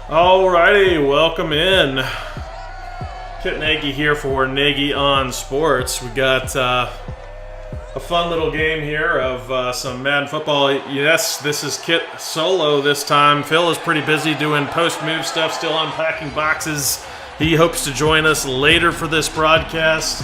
Alrighty, welcome in. Kit Nagy here for Nagy on Sports. We got a fun little game here of some Madden football. Yes, this is Kit solo this time. Phil is pretty busy doing post-move stuff, still unpacking boxes. He hopes to join us later for this broadcast.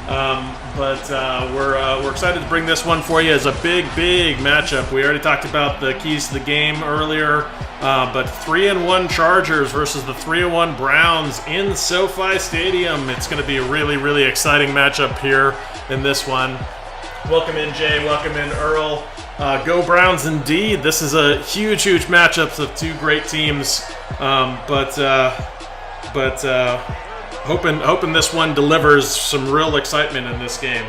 But we're excited to bring this one for you as a big matchup. We already talked about the keys to the game earlier, but 3-1 Chargers versus the 3-1 Browns in SoFi Stadium. It's going to be a really exciting matchup here in this one. Welcome in, Jay. Welcome in, Earl. Go Browns indeed. This is a huge matchup of two great teams, but hoping this one delivers some real excitement in this game.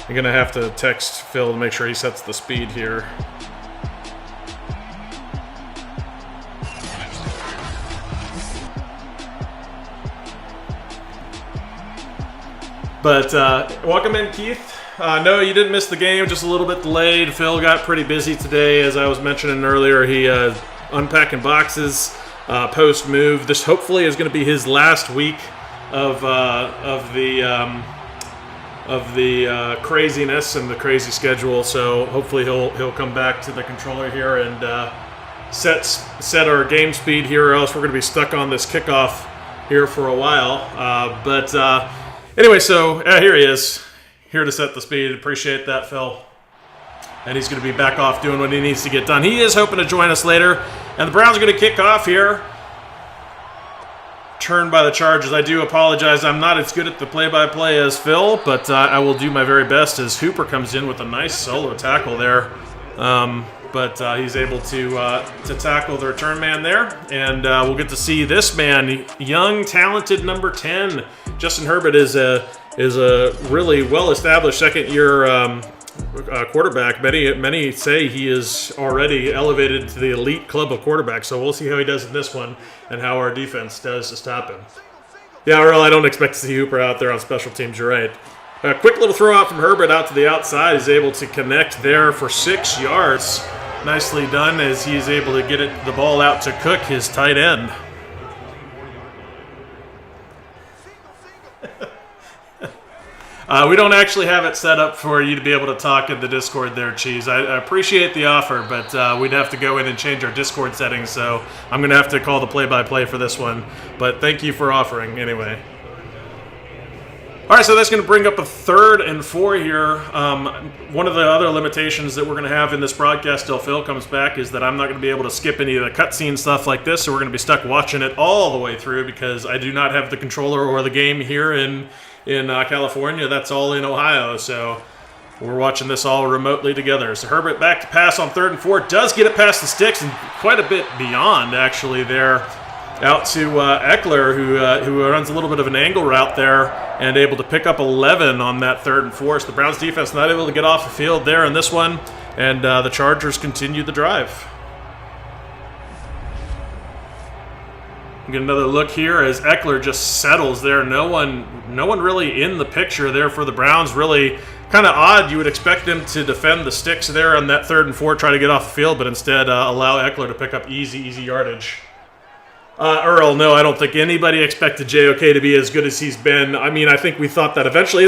I'm going to have to text Phil to make sure he sets the speed here. But welcome in, Keith. No, you didn't miss the game, just a little bit delayed. Phil got pretty busy today, as I was mentioning earlier. He unpacking boxes, post move. This hopefully is going to be his last week of the craziness and the crazy schedule. So hopefully he'll come back to the controller here and set our game speed here, or else we're going to be stuck on this kickoff here for a while. Anyway, so here he is, here to set the speed. Appreciate that, Phil. And he's going to be back off doing what he needs to get done. He is hoping to join us later. And the Browns are going to kick off here. Turned by the Chargers. I do apologize. I'm not as good at the play-by-play as Phil, but I will do my very best as Hooper comes in with a nice solo tackle there. But he's able to tackle the return man there. And we'll get to see this man, young, talented number 10. Justin Herbert is a really well-established second-year quarterback. Many say he is already elevated to the elite club of quarterbacks, so we'll see how he does in this one and how our defense does to stop him. Yeah, Earl, I don't expect to see Hooper out there on special teams, you're right. A quick little throw out from Herbert out to the outside. He's able to connect there for 6 yards. Nicely done as he's able to get the ball out to Cook, his tight end. We don't actually have it set up for you to be able to talk in the Discord there, Cheese. I appreciate the offer, but we'd have to go in and change our Discord settings, so I'm going to have to call the play-by-play for this one. But thank you for offering anyway. All right, so that's going to bring up a 3rd and 4 here. One of the other limitations that we're going to have in this broadcast till Phil comes back is that I'm not going to be able to skip any of the cutscene stuff like this, so we're going to be stuck watching it all the way through because I do not have the controller or the game here in California. That's all in Ohio, so we're watching this all remotely together. So Herbert back to pass on 3rd and 4. Does get it past the sticks and quite a bit beyond, actually, there out to Eckler, who runs a little bit of an angle route there and able to pick up 11 on that 3rd and 4. So the Browns defense not able to get off the field there in this one, and the Chargers continue the drive. Get another look here as Eckler just settles there. No one really in the picture there for the Browns. Really kind of odd. You would expect them to defend the sticks there on that 3rd and 4, try to get off the field, but instead allow Eckler to pick up easy yardage. Earl, no, I don't think anybody expected JOK to be as good as he's been. I mean, I think we thought that eventually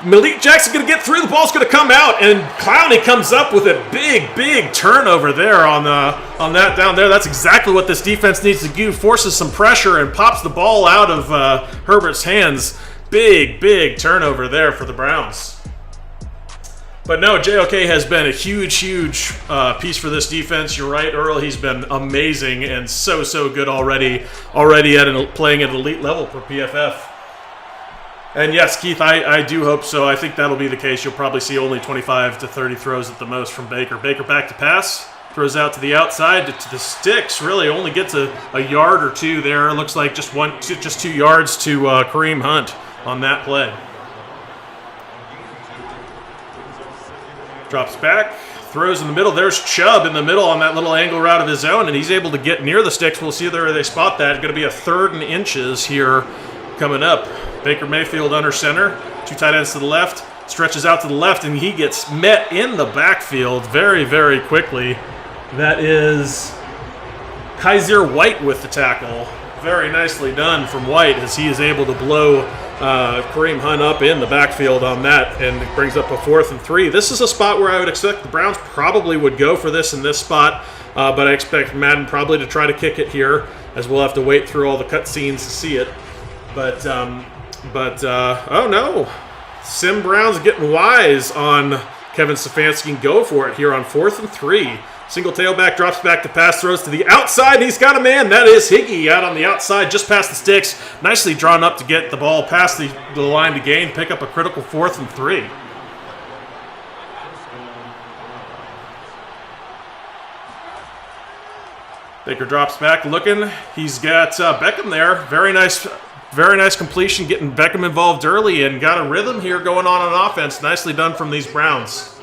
Malik Jackson going to get through, the ball's going to come out, and Clowney comes up with a big turnover there on that down there. That's exactly what this defense needs to do. Forces some pressure and pops the ball out of Herbert's hands. Big turnover there for the Browns. But no, JOK has been a huge piece for this defense. You're right, Earl. He's been amazing and so good already playing at an elite level for PFF. And yes, Keith, I do hope so. I think that'll be the case. You'll probably see only 25 to 30 throws at the most from Baker. Baker back to pass, throws out to the outside to the sticks. Really only gets a yard or two there. Looks like just 2 yards to Kareem Hunt on that play. Drops back, throws in the middle. There's Chubb in the middle on that little angle route of his own, and he's able to get near the sticks. We'll see where they spot that. It's going to be a 3rd and inches here coming up. Baker Mayfield under center, 2 tight ends to the left, stretches out to the left, and he gets met in the backfield very quickly That is Kaiser White with the tackle. Very nicely done from White as he is able to blow Kareem Hunt up in the backfield on that, and it brings up a 4th and 3. This is a spot where I would expect the Browns probably would go for this in this spot, but I expect Madden probably to try to kick it here, as we'll have to wait through all the cutscenes to see it. But oh no, Sim Brown's getting wise on Kevin Stefanski and go for it here on 4th and 3. Single tailback, drops back to pass, throws to the outside. He's got a man. That is Higgy out on the outside, just past the sticks. Nicely drawn up to get the ball past the line to gain, pick up a critical 4th and 3. Baker drops back looking. He's got Beckham there. Very nice completion, getting Beckham involved early and got a rhythm here going on offense. Nicely done from these Browns.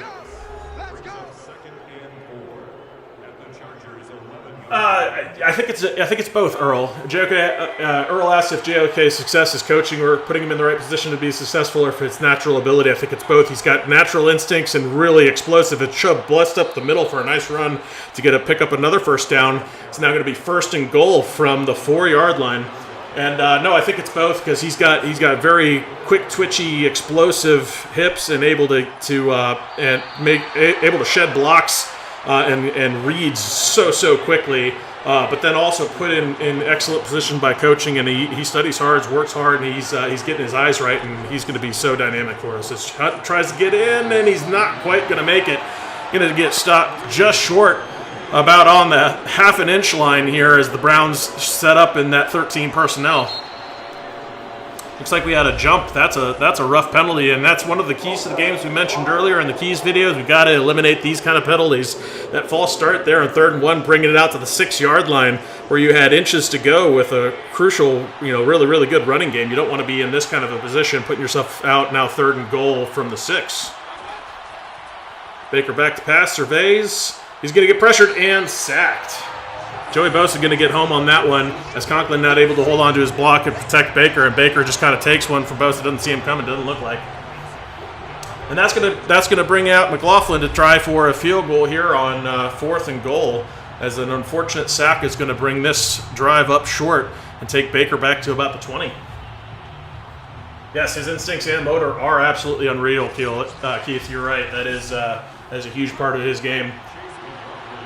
I think it's both, Earl. Earl asked if JOK's success is coaching or putting him in the right position to be successful, or if it's natural ability. I think it's both. He's got natural instincts and really explosive. It Chubb blessed up the middle for a nice run to pick up another first down. It's now going to be 1st and goal from the 4-yard line. And no, I think it's both, because he's got very quick, twitchy, explosive hips and able to shed blocks. And reads so quickly, but then also put in excellent position by coaching, and he studies hard, works hard, and he's getting his eyes right, and he's going to be so dynamic for us. As Hunt tries to get in, and he's not quite going to make it. Going to get stopped just short, about on the half-an-inch line here as the Browns set up in that 13 personnel. Looks like we had a jump. That's a rough penalty, and that's one of the keys to the games we mentioned earlier in the keys videos. We've got to eliminate these kind of penalties. That false start there on 3rd and 1, bringing it out to the 6-yard line where you had inches to go with a crucial, really good running game. You don't want to be in this kind of a position, putting yourself out now 3rd and goal from the 6. Baker back to pass, surveys. He's going to get pressured and sacked. Joey Bosa going to get home on that one, as Conklin not able to hold on to his block and protect Baker, and Baker just kind of takes one from Bosa. Doesn't see him coming, doesn't look like. And that's gonna bring out McLaughlin to try for a field goal here on 4th and goal, as an unfortunate sack is going to bring this drive up short and take Baker back to about the 20. Yes, his instincts and motor are absolutely unreal, Keith. You're right. That is a huge part of his game.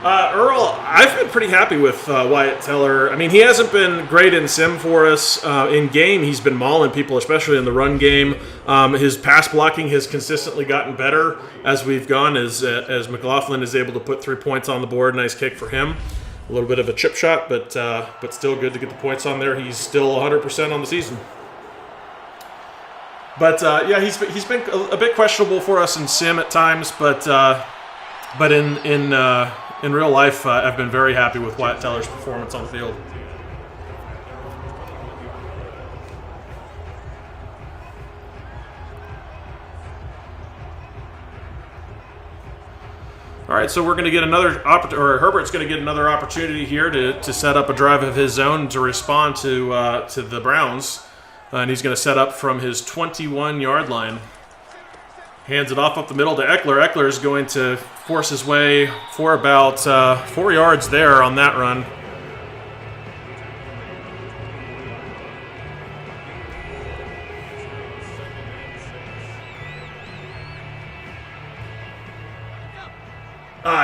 Earl, I've been pretty happy with Wyatt Teller. I mean, he hasn't been great in sim for us. In game, he's been mauling people, especially in the run game. His pass blocking has consistently gotten better as we've gone, as McLaughlin is able to put 3 points on the board. Nice kick for him. A little bit of a chip shot, but still good to get the points on there. He's still 100% on the season. But yeah, he's been a bit questionable for us in sim at times, but in real life, I've been very happy with Wyatt Teller's performance on the field. All right, so we're going to get Herbert's going to get another opportunity here to set up a drive of his own to respond to the Browns, and he's going to set up from his 21-yard line. Hands it off up the middle to Eckler. Eckler is going to force his way for about 4 yards there on that run.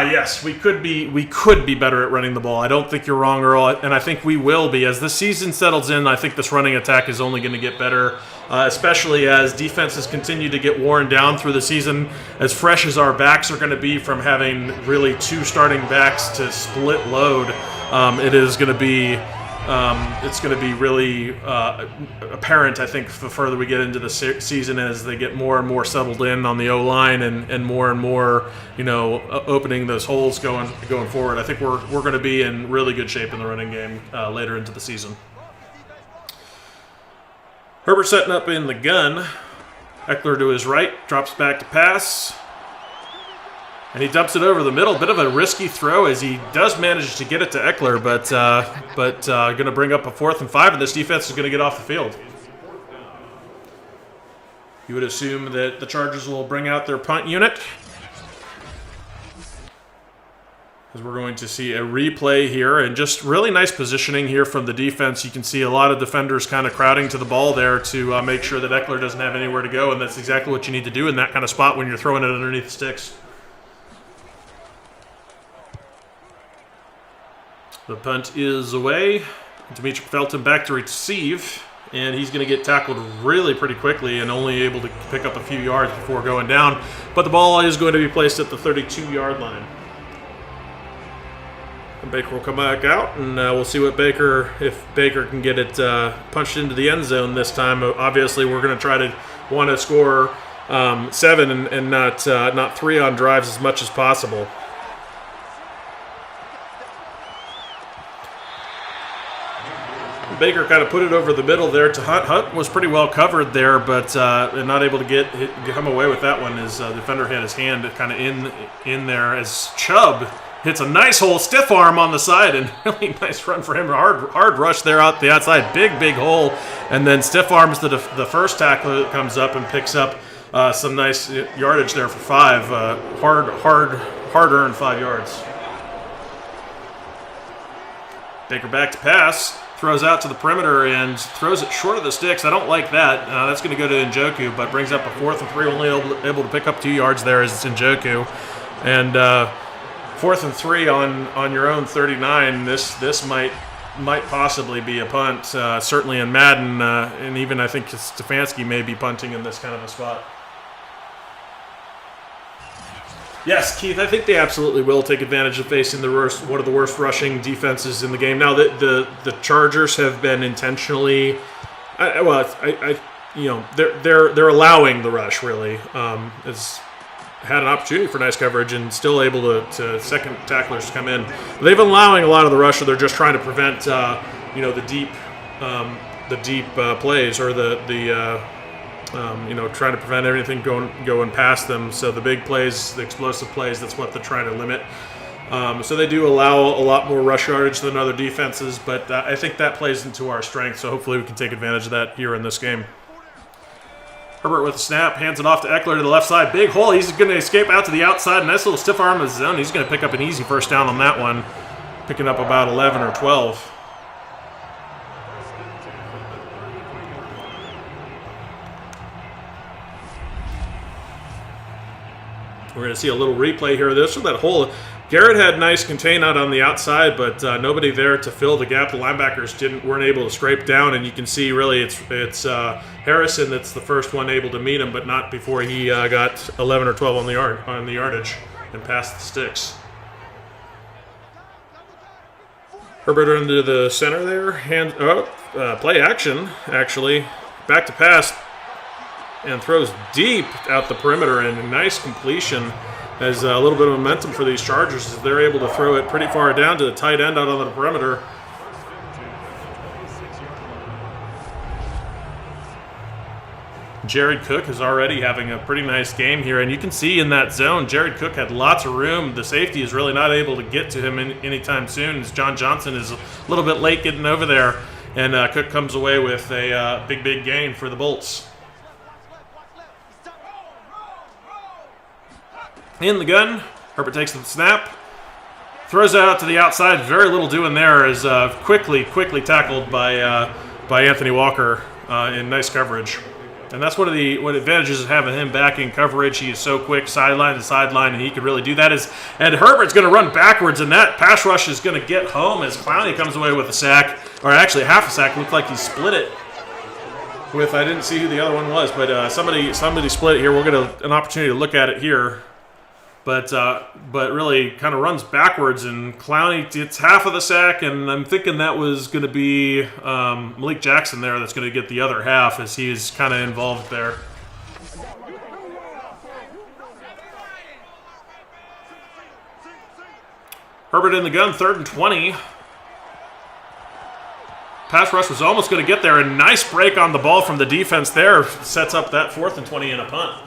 Yes, we could be better at running the ball. I don't think you're wrong, Earl, and I think we will be. As the season settles in, I think this running attack is only going to get better, especially as defenses continue to get worn down through the season. As fresh as our backs are going to be from having really 2 starting backs to split load, it's going to be really apparent, I think, the further we get into the season, as they get more and more settled in on the O-line and more, opening those holes going forward. I think we're going to be in really good shape in the running game later into the season. Herbert setting up in the gun. Eckler to his right, drops back to pass. And he dumps it over the middle. Bit of a risky throw, as he does manage to get it to Eckler, but going to bring up a 4th and 5, and this defense is going to get off the field. You would assume that the Chargers will bring out their punt unit. As we're going to see a replay here, and just really nice positioning here from the defense. You can see a lot of defenders kind of crowding to the ball there to make sure that Eckler doesn't have anywhere to go, and that's exactly what you need to do in that kind of spot when you're throwing it underneath the sticks. The punt is away. Dimitri Felton back to receive, and he's going to get tackled really pretty quickly and only able to pick up a few yards before going down. But the ball is going to be placed at the 32-yard line. And Baker will come back out, and we'll see what if Baker can get it punched into the end zone this time. Obviously, we're going to try to want to score 7 and not 3 on drives as much as possible. Baker kind of put it over the middle there to Hunt. Hunt was pretty well covered there, but not able to come away with that one as the defender had his hand kind of in there as Chubb hits a nice hole, stiff arm on the side, and really nice run for him. Hard rush there out the outside, big hole, and then stiff arms the first tackler that comes up and picks up some nice yardage there for 5. Hard-earned 5 yards. Baker back to pass. Throws out to the perimeter and throws it short of the sticks. I don't like that. That's going to go to Njoku, but brings up a 4th and 3, only able to pick up 2 yards there as it's Njoku. And 4th and 3 on your own 39. This might possibly be a punt. Certainly in Madden, and even I think Stefanski may be punting in this kind of a spot. Yes, Keith, I think they absolutely will take advantage of facing one of the worst rushing defenses in the game. Now, the Chargers have been intentionally, they're allowing the rush really. Has had an opportunity for nice coverage and still able to second tacklers to come in. But they've been allowing a lot of the rush, or they're just trying to prevent the deep plays or trying to prevent everything going past them. So the big plays, the explosive plays, that's what they're trying to limit. So they do allow a lot more rush yardage than other defenses, but I think that plays into our strength. So hopefully we can take advantage of that here in this game. Herbert with a snap, hands it off to Eckler to the left side. Big hole. He's going to escape out to the outside. Nice little stiff arm of his own. He's going to pick up an easy first down on that one, picking up about 11 or 12. We're going to see a little replay here. This was that hole. Garrett had nice contain out on the outside, but nobody there to fill the gap. The linebackers weren't able to scrape down, and you can see really it's Harrison that's the first one able to meet him, but not before he got 11 or 12 on the yardage and past the sticks. Herbert into the center there. Play action actually. Back to pass. And throws deep out the perimeter, and a nice completion as a little bit of momentum for these Chargers as they're able to throw it pretty far down to the tight end out on the perimeter. Jared Cook is already having a pretty nice game here, and you can see in that zone, Jared Cook had lots of room. The safety is really not able to get to him anytime soon, as John Johnson is a little bit late getting over there, and Cook comes away with a big gain for the Bolts. In the gun, Herbert takes the snap, throws it out to the outside. Very little doing there, is quickly tackled by Anthony Walker in nice coverage. And that's what advantages of having him back in coverage. He is so quick, sideline to sideline, and he could really do that. And Herbert's going to run backwards, and that pass rush is going to get home as Clowney comes away with a sack, or actually half a sack. Looked like he split it with, I didn't see who the other one was, but somebody split it here. We'll get an opportunity to look at it here. But really kind of runs backwards, and Clowney gets half of the sack, and I'm thinking that was going to be Malik Jackson there that's going to get the other half as he is kind of involved there. Herbert in the gun, 3rd and 20. Pass rush was almost going to get there, and nice break on the ball from the defense there. Sets up that 4th and 20 and a punt.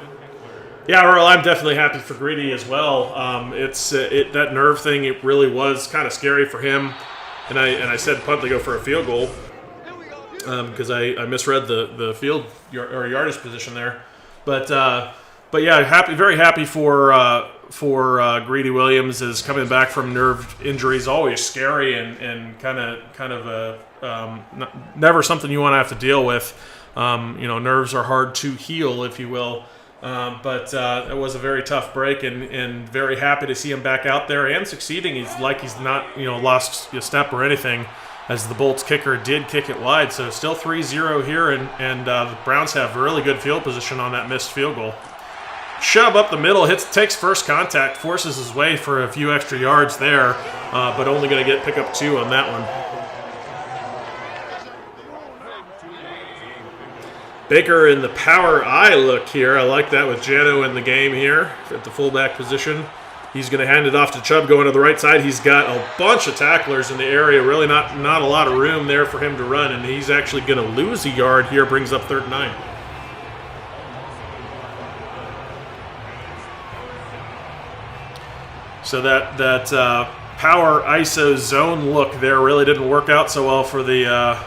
Yeah, Earl, I'm definitely happy for Greedy as well. That nerve thing, it really was kind of scary for him. And I said punt to go for a field goal because I misread the field or yardage position there. But yeah, very happy for for Greedy Williams is coming back from nerve injuries. Always scary and kind of never something you want to have to deal with. Nerves are hard to heal, if you will. But it was a very tough break, and very happy to see him back out there and succeeding. He's not lost a step or anything, as the Bolts kicker did kick it wide. So still 3-0 here, and the Browns have really good field position on that missed field goal. Chubb up the middle, takes first contact, forces his way for a few extra yards there, but only going to pick up 2 on that one. Baker in the power eye look here. I like that with Jano in the game here at the fullback position. He's going to hand it off to Chubb going to the right side. He's got a bunch of tacklers in the area. Really not a lot of room there for him to run, and he's actually going to lose a yard here. Brings up 3rd and 9. So that power ISO zone look there really didn't work out so well for the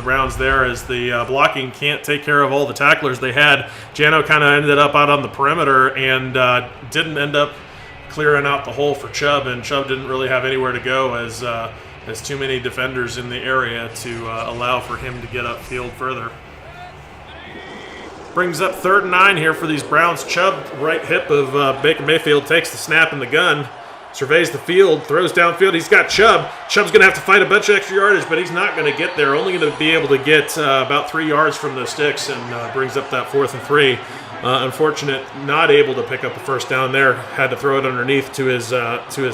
Browns there, as the blocking can't take care of all the tacklers they had. Jano kind of ended up out on the perimeter and didn't end up clearing out the hole for Chubb, and Chubb didn't really have anywhere to go as too many defenders in the area to allow for him to get upfield further. Brings up 3rd and 9 here for these Browns. Chubb, right hip of Baker Mayfield, takes the snap in the gun. Surveys the field, throws downfield. He's got Chubb. Chubb's going to have to find a bunch of extra yardage, but he's not going to get there. Only going to be able to get about 3 yards from the sticks, and brings up that 4th and 3. Unfortunate, not able to pick up a first down there. Had to throw it underneath to his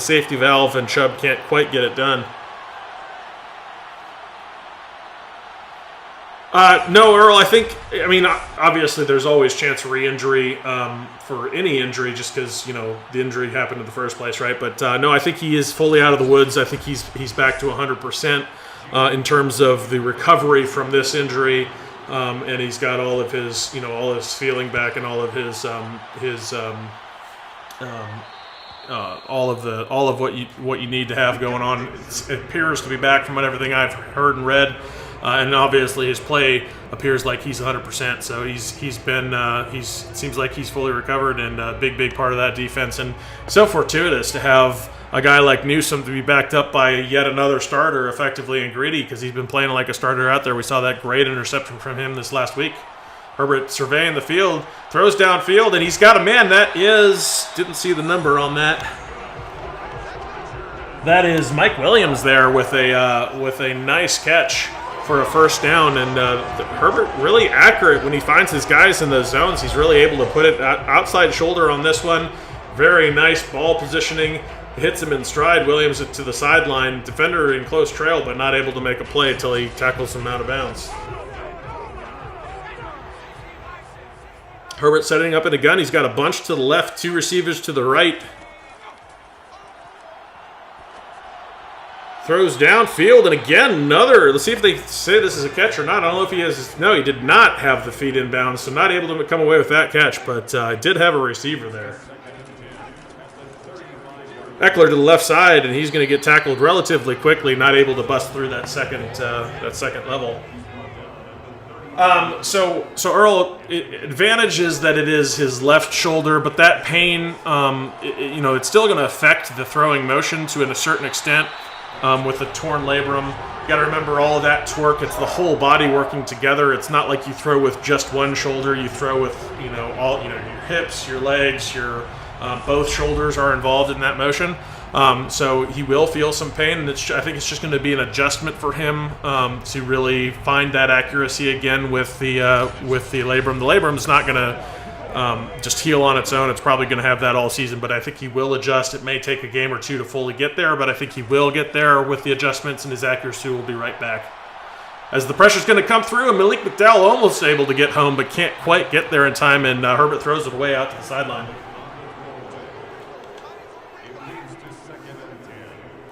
safety valve, and Chubb can't quite get it done. No, Earl, obviously there's always chance of re-injury for any injury, just because, the injury happened in the first place, right? But no, I think he is fully out of the woods. I think he's back to 100% in terms of the recovery from this injury, and he's got all of his, all his feeling back, and all of his all of what you need to have going on. It appears to be back from everything I've heard and read. And obviously his play appears like he's 100%. So he seems like he's fully recovered, and a big part of that defense. And so fortuitous to have a guy like Newsome to be backed up by yet another starter effectively in Greedy, because he's been playing like a starter out there. We saw that great interception from him this last week. Herbert surveying the field, throws downfield, and he's got a man. Didn't see the number on that. That is Mike Williams there with a nice catch for a first down, and Herbert really accurate when he finds his guys in those zones. He's really able to put it outside shoulder on this one. Very nice ball positioning. Hits him in stride. Williams to the sideline. Defender in close trail, but not able to make a play until he tackles him out of bounds. Herbert setting up in a gun. He's got a bunch to the left, 2 receivers to the right. Throws downfield, and again, another. Let's see if they say this is a catch or not. I don't know if he has. No, he did not have the feet inbound, so not able to come away with that catch, but did have a receiver there. Eckler to the left side, and he's going to get tackled relatively quickly, not able to bust through that second level. So Earl, advantage is that it is his left shoulder, but that pain, it's still going to affect the throwing motion to a certain extent. With the torn labrum, you got to remember all of that torque. It's the whole body working together. It's not like you throw with just one shoulder. You throw with all your hips, your legs, your both shoulders are involved in that motion. So he will feel some pain, and I think it's just going to be an adjustment for him to really find that accuracy again with the labrum. The labrum is not going to just heal on its own. It's probably going to have that all season, but I think he will adjust. It may take a game or 2 to fully get there, but I think he will get there with the adjustments, and his accuracy will be right back. As the pressure's going to come through, and Malik McDowell almost able to get home, but can't quite get there in time, and Herbert throws it away out to the sideline.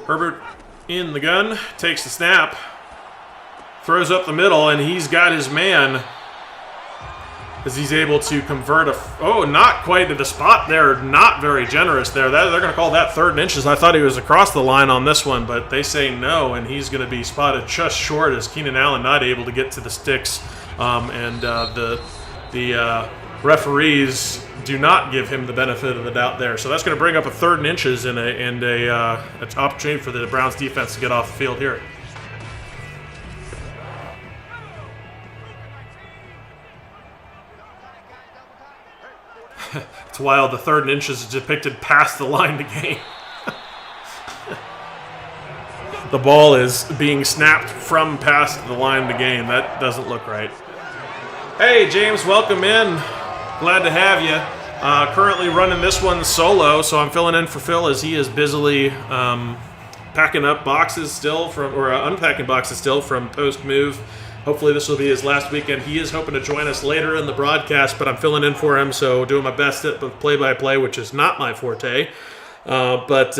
Herbert in the gun, takes the snap, throws up the middle, and he's got his man as he's able to convert not quite to the spot there. Not very generous there. They're going to call that 3rd and inches. I thought he was across the line on this one, but they say no, and he's going to be spotted just short as Keenan Allen not able to get to the sticks. And the referees do not give him the benefit of the doubt there. So that's going to bring up a 3rd and inches and an opportunity for the Browns defense to get off the field here. It's wild. The 3rd and inches is depicted past the line to gain. The ball is being snapped from past the line to gain. That doesn't look right. Hey, James, welcome in. Glad to have you. Currently running this one solo, so I'm filling in for Phil as he is busily packing up boxes still unpacking boxes still from post-move. Hopefully this will be his last weekend. He is hoping to join us later in the broadcast, but I'm filling in for him, so doing my best at play-by-play, which is not my forte. But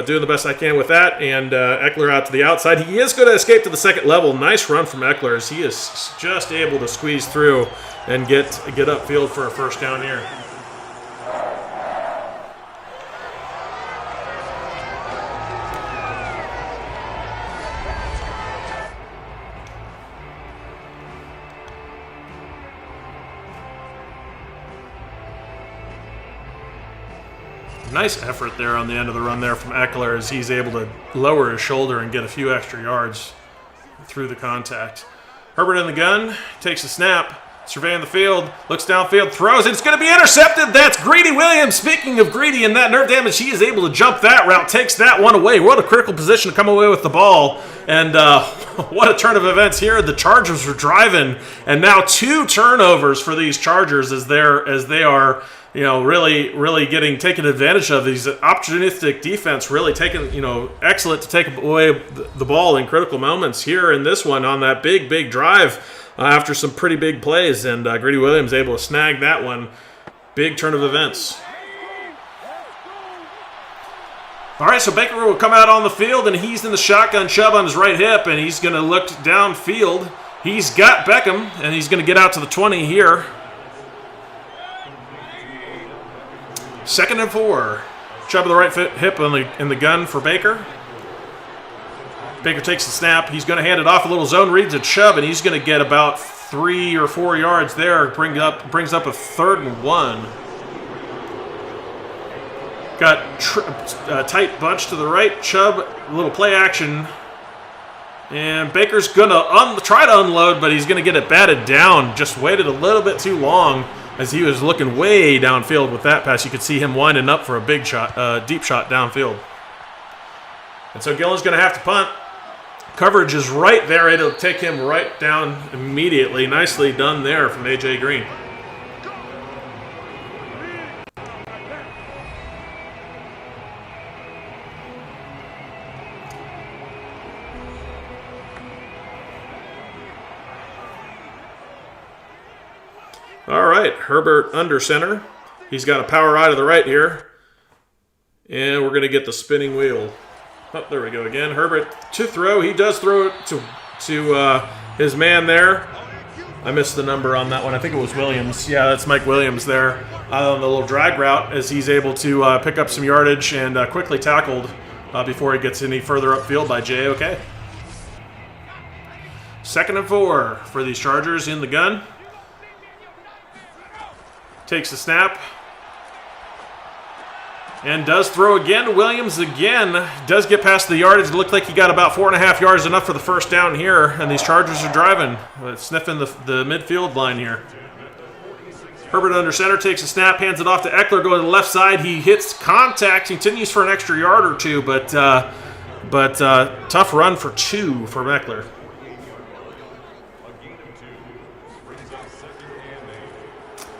doing the best I can with that, and Eckler out to the outside. He is going to escape to the second level. Nice run from Eckler as he is just able to squeeze through and get upfield for a first down here. Nice effort there on the end of the run there from Eckler as he's able to lower his shoulder and get a few extra yards through the contact. Herbert in the gun, takes a snap, surveying the field, looks downfield, throws, and it's going to be intercepted. That's Greedy Williams. Speaking of Greedy and that nerve damage, he is able to jump that route, takes that one away. What a critical position to come away with the ball. And what a turn of events here. The Chargers are driving, and now 2 turnovers for these Chargers as they are really taken advantage of. These opportunistic defense really excellent to take away the ball in critical moments here in this one on that big drive after some pretty big plays. And Greedy Williams able to snag that one. Big turn of events. All right, so Baker will come out on the field, and he's in the shotgun, Chubb on his right hip, and he's going to look downfield. He's got Beckham, and he's going to get out to the 20 here. 2nd and 4. Chubb with the right hip in the gun for Baker. Baker takes the snap. He's going to hand it off a little zone read to Chubb, and he's going to get about 3 or 4 yards there. Brings up a 3rd and 1. Got a tight bunch to the right. Chubb, a little play action. And Baker's going to try to unload, but he's going to get it batted down. Just waited a little bit too long as he was looking way downfield with that pass. You could see him winding up for a big shot, deep shot downfield. And so Gillen's going to have to punt. Coverage is right there. It'll take him right down immediately. Nicely done there from A.J. Green. All right, Herbert under center. He's got a power eye to the right here. And we're going to get the spinning wheel. Oh, there we go again. Herbert to throw. He does throw it to his man there. I missed the number on that one. I think it was Williams. Yeah, that's Mike Williams there on the little drag route as he's able to pick up some yardage and quickly tackled before he gets any further upfield by J.O.K. 2nd and 4 for these Chargers in the gun. Takes the snap. And does throw again. Williams again does get past the yardage. It looked like he got about 4.5 yards, enough for the first down here. And these Chargers are driving, sniffing the midfield line here. Herbert under center takes a snap, hands it off to Eckler, going to the left side. He hits contact, continues for an extra yard or two, but tough run for 2 from Eckler.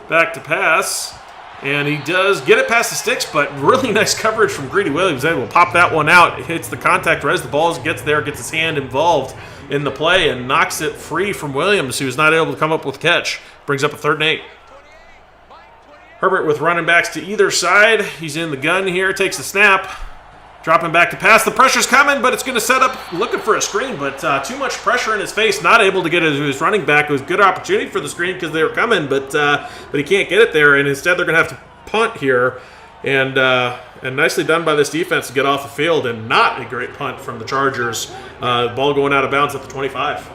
Back to pass, and he does get it past the sticks, but really nice coverage from Greedy Williams. Able to pop that one out. It hits the contact right as the ball gets there, gets his hand involved in the play, and knocks it free from Williams, who was not able to come up with a catch. Brings up a 3rd and 8. Herbert with running backs to either side. He's in the gun here, takes the snap. Dropping back to pass. The pressure's coming, but it's going to set up looking for a screen, but too much pressure in his face, not able to get it to his running back. It was a good opportunity for the screen because they were coming, but he can't get it there, and instead they're going to have to punt here. And nicely done by this defense to get off the field, and not a great punt from the Chargers. Ball going out of bounds at the 25.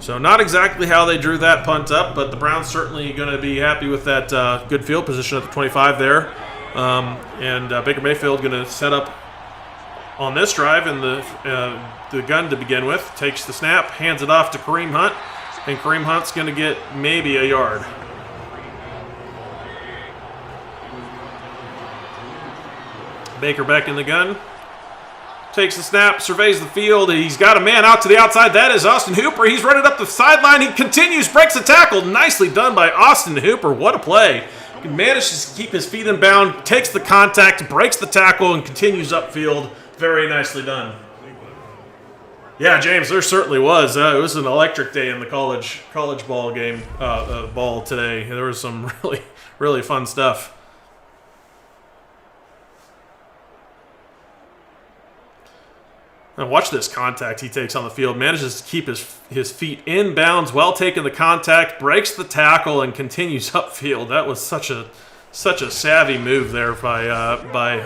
So not exactly how they drew that punt up, but the Browns certainly going to be happy with that good field position at the 25 there. And Baker Mayfield going to set up on this drive in the gun to begin with. Takes the snap, hands it off to Kareem Hunt, and Kareem Hunt's going to get maybe a yard. Baker back in the gun. Takes the snap, surveys the field. He's got a man out to the outside. That is Austin Hooper. He's running up the sideline. He continues, breaks the tackle. Nicely done by Austin Hooper. What a play. He manages to keep his feet in bound, takes the contact, breaks the tackle, and continues upfield. Very nicely done. Yeah, James, there certainly was. It was an electric day in the college ball game, ball today. There was some really, really fun stuff. Now watch this contact he takes on the field. Manages to keep his feet in bounds while taking the contact, breaks the tackle, and continues upfield. That was such a savvy move there by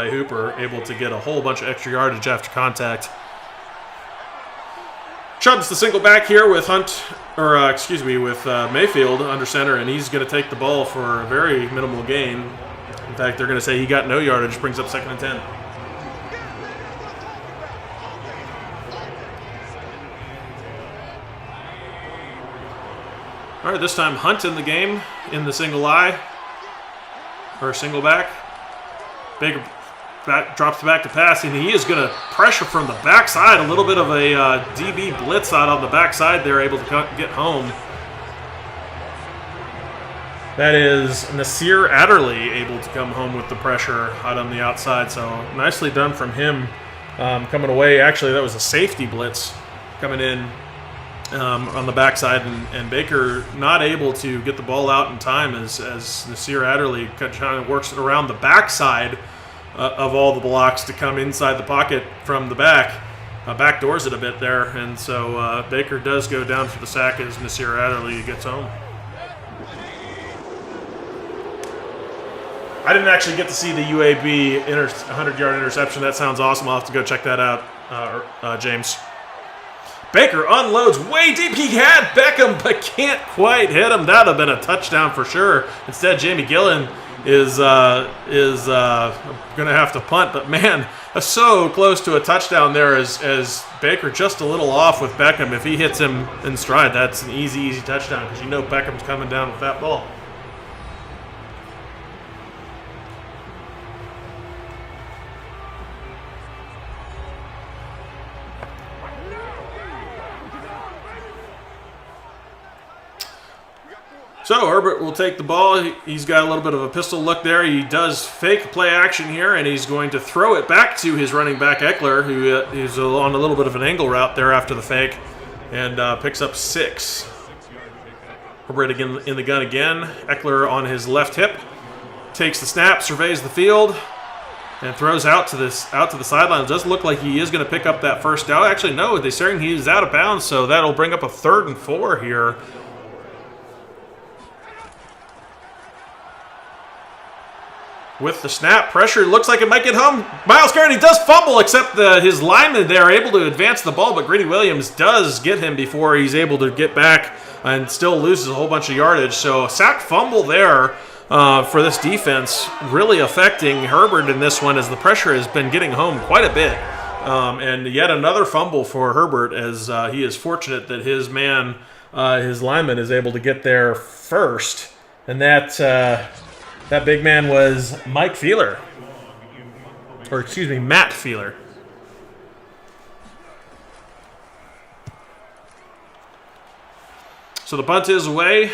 Hooper, able to get a whole bunch of extra yardage after contact. Chubb's the single back here with with Mayfield under center, and he's going to take the ball for a very minimal gain. In fact, they're going to say he got no yardage, brings up 2nd and 10. All right, this time Hunt in the game in the single back. Baker drops back to pass, and he is going to pressure from the backside. A little bit of a DB blitz out on the backside. They're able to get home. That is Nasir Adderley able to come home with the pressure out on the outside. So nicely done from him coming away. Actually, that was a safety blitz coming in on the backside, and Baker not able to get the ball out in time as Nasir Adderley kind of works it around the backside of all the blocks to come inside the pocket from the back. Backdoors it a bit there, and so Baker does go down for the sack as Nasir Adderley gets home. I didn't actually get to see the UAB 100-yard interception. That sounds awesome. I'll have to go check that out, James. Baker unloads way deep. He had Beckham, but can't quite hit him. That would have been a touchdown for sure. Instead, Jamie Gillen is going to have to punt. But, man, so close to a touchdown there as Baker just a little off with Beckham. If he hits him in stride, that's an easy touchdown because you know Beckham's coming down with that ball. So Herbert will take the ball. He's got a little bit of a pistol look there. He does fake play action here, and he's going to throw it back to his running back, Eckler, who is on a little bit of an angle route there after the fake, and picks up 6. Herbert again in the gun again. Eckler on his left hip. Takes the snap, surveys the field, and throws out to the sideline. It does look like he is going to pick up that first down. Actually, no, they're saying he's out of bounds, so that'll bring up a 3rd and 4 here. With the snap, pressure looks like it might get home. Myles Garrett, he does fumble, except his linemen there are able to advance the ball, but Greedy Williams does get him before he's able to get back and still loses a whole bunch of yardage. So sack fumble there for this defense, really affecting Herbert in this one as the pressure has been getting home quite a bit. And yet another fumble for Herbert as he is fortunate that his lineman is able to get there first. And that big man was Matt Feeler. So the punt is away.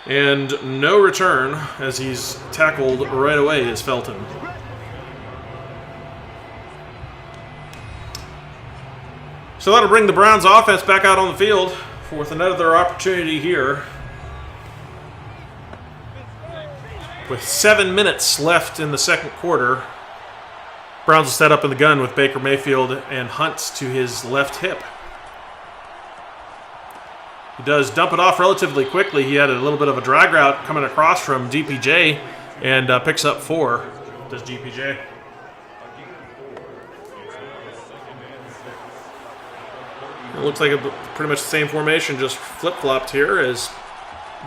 And no return as he's tackled right away is Felton. So that'll bring the Browns offense back out on the field with another opportunity here. With 7 minutes left in the second quarter, Browns will set up in the gun with Baker Mayfield and Hunt to his left hip. He does dump it off relatively quickly. He had a little bit of a drag route coming across from DPJ and picks up 4. Does DPJ. looks like pretty much the same formation, just flip-flopped here as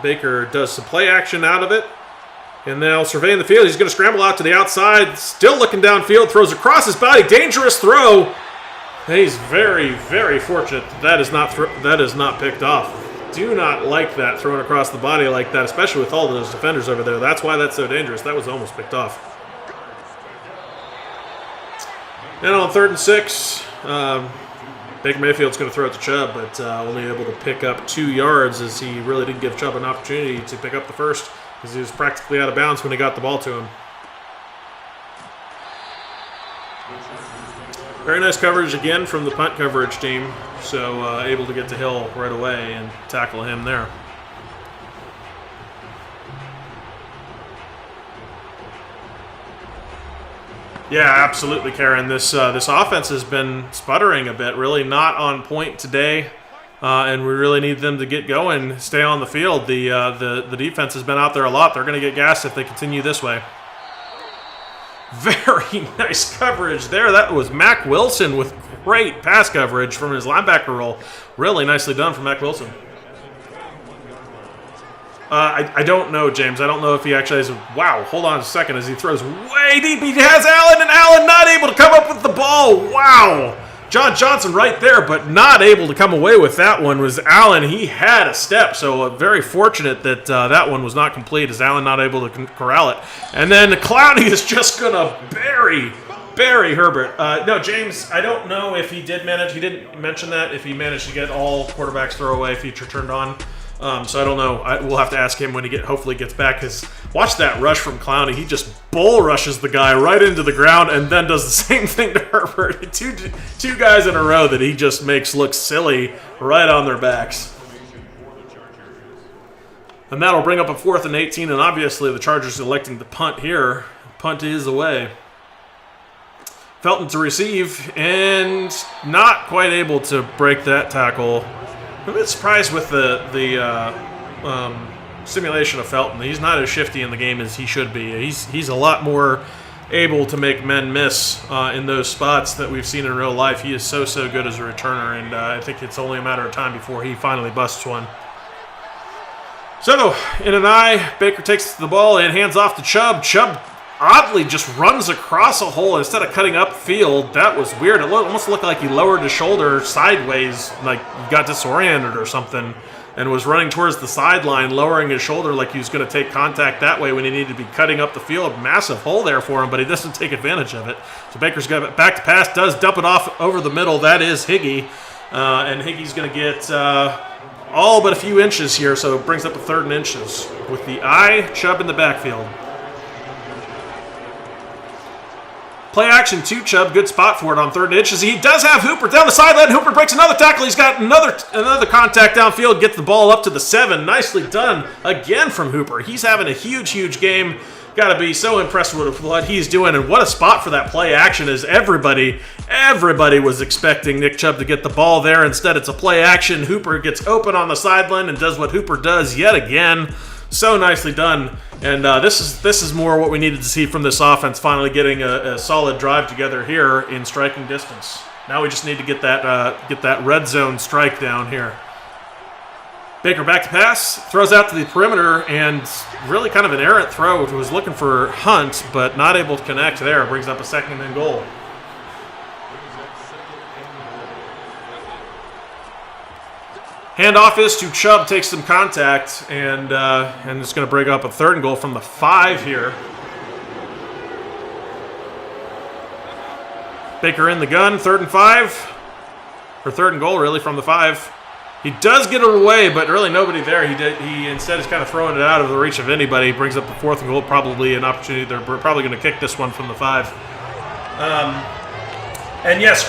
Baker does some play action out of it. And now surveying the field, he's going to scramble out to the outside, still looking downfield, throws across his body, dangerous throw. And he's very, very fortunate that is not picked off. Do not like that thrown across the body like that, especially with all those defenders over there. That's why that's so dangerous. That was almost picked off. And on 3rd and 6, Baker Mayfield's going to throw it to Chubb, but only able to pick up 2 yards as he really didn't give Chubb an opportunity to pick up the first because he was practically out of bounds when he got the ball to him. Very nice coverage again from the punt coverage team, so able to get to Hill right away and tackle him there. Yeah, absolutely, Karen. This offense has been sputtering a bit, really not on point today, and we really need them to get going, stay on the field. The defense has been out there a lot. They're going to get gassed if they continue this way. Very nice coverage there. That was Mac Wilson with great pass coverage from his linebacker role. Really nicely done from Mac Wilson. I don't know, James. I don't know if he actually has. Wow, hold on a second as he throws way deep. He has Allen, and Allen not able to come up with the ball. Wow. John Johnson right there, but not able to come away with that one was Allen. He had a step, so very fortunate that that one was not complete as Allen not able to corral it. And then Clowney is just going to bury Herbert. No, James, I don't know if he did manage. He didn't mention that, if he managed to get all quarterbacks throwaway feature turned on. So I don't know. We'll have to ask him when he hopefully gets back. Because watch that rush from Clowney. He just bull rushes the guy right into the ground and then does the same thing to Herbert. Two guys in a row that he just makes look silly right on their backs. And that'll bring up a 4th and 18. And obviously the Chargers electing to punt here. Punt is away. Felton to receive and not quite able to break that tackle. I'm a bit surprised with the simulation of Felton. He's not as shifty in the game as he should be. He's a lot more able to make men miss in those spots that we've seen in real life. He is so good as a returner, and I think it's only a matter of time before he finally busts one. So, in an eye, Baker takes the ball and hands off to Chubb. Chubb oddly just runs across a hole instead of cutting upfield. That was weird. It almost looked like he lowered his shoulder sideways, like he got disoriented or something, and was running towards the sideline, lowering his shoulder like he was going to take contact that way when he needed to be cutting up the field. Massive hole there for him, but he doesn't take advantage of it. So Baker's got it back to pass, does dump it off over the middle. That is Higgy, and Higgy's going to get all but a few inches here, so it brings up a 3rd and inches. With the eye, Chubb in the backfield. Play action to Chubb. Good spot for it on 3rd and inches. He does have Hooper down the sideline. Hooper breaks another tackle. He's got another contact downfield. Gets the ball up to the 7. Nicely done again from Hooper. He's having a huge game. Got to be so impressed with what he's doing. And what a spot for that play action as everybody was expecting Nick Chubb to get the ball there. Instead, it's a play action. Hooper gets open on the sideline and does what Hooper does yet again. So nicely done. And this is more what we needed to see from this offense, finally getting a solid drive together here in striking distance. Now we just need to get that red zone strike down here. Baker back to pass, throws out to the perimeter, and really kind of an errant throw. Which was looking for Hunt, but not able to connect there. Brings up a 2nd and goal. Handoff is to Chubb, takes some contact, and it's going to bring up a 3rd and goal from the 5 here. Baker in the gun, 3rd and 5. Or 3rd and goal, really, from the 5. He does get it away, but really nobody there. He instead is kind of throwing it out of the reach of anybody. Brings up a 4th and goal, probably an opportunity. They're probably going to kick this one from the 5. And yes,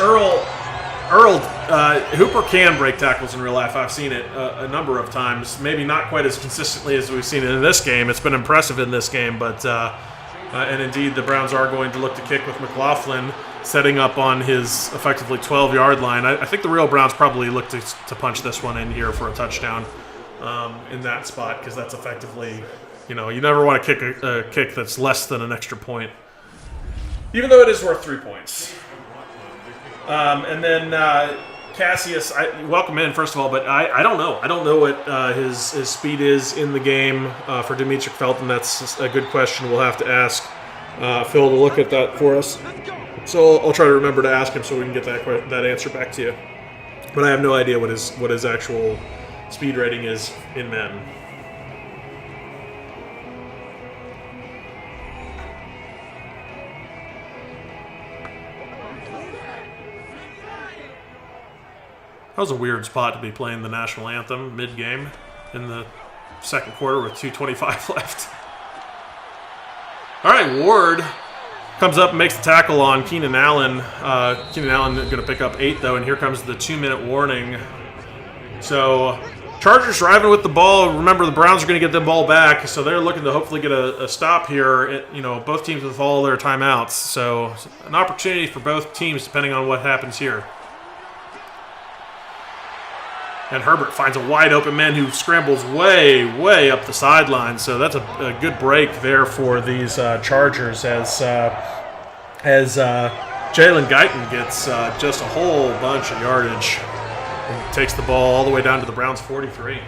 Hooper can break tackles in real life. I've seen it a number of times. Maybe not quite as consistently as we've seen it in this game. It's been impressive in this game, but and indeed the Browns are going to look to kick with McLaughlin setting up on his effectively 12-yard line. I think the real Browns probably look to punch this one in here for a touchdown in that spot, because that's effectively, you never want to kick a kick that's less than an extra point, even though it is worth 3 points. And then Cassius, welcome in, first of all, but I don't know. I don't know what his speed is in the game for Dimitri Felton. That's a good question. We'll have to ask Phil to look at that for us. So I'll try to remember to ask him so we can get that answer back to you. But I have no idea what his actual speed rating is in men. That was a weird spot to be playing the national anthem mid-game in the second quarter with 2:25 left. All right, Ward comes up and makes the tackle on Keenan Allen. Keenan Allen going to pick up 8, though, and here comes the 2-minute warning. So Chargers driving with the ball. Remember, the Browns are going to get the ball back, so they're looking to hopefully get a stop here. Both teams with all their timeouts. So an opportunity for both teams depending on what happens here. And Herbert finds a wide open man who scrambles way, way up the sideline. So that's a good break there for these Chargers as Jalen Guyton gets just a whole bunch of yardage and takes the ball all the way down to the Browns' 43.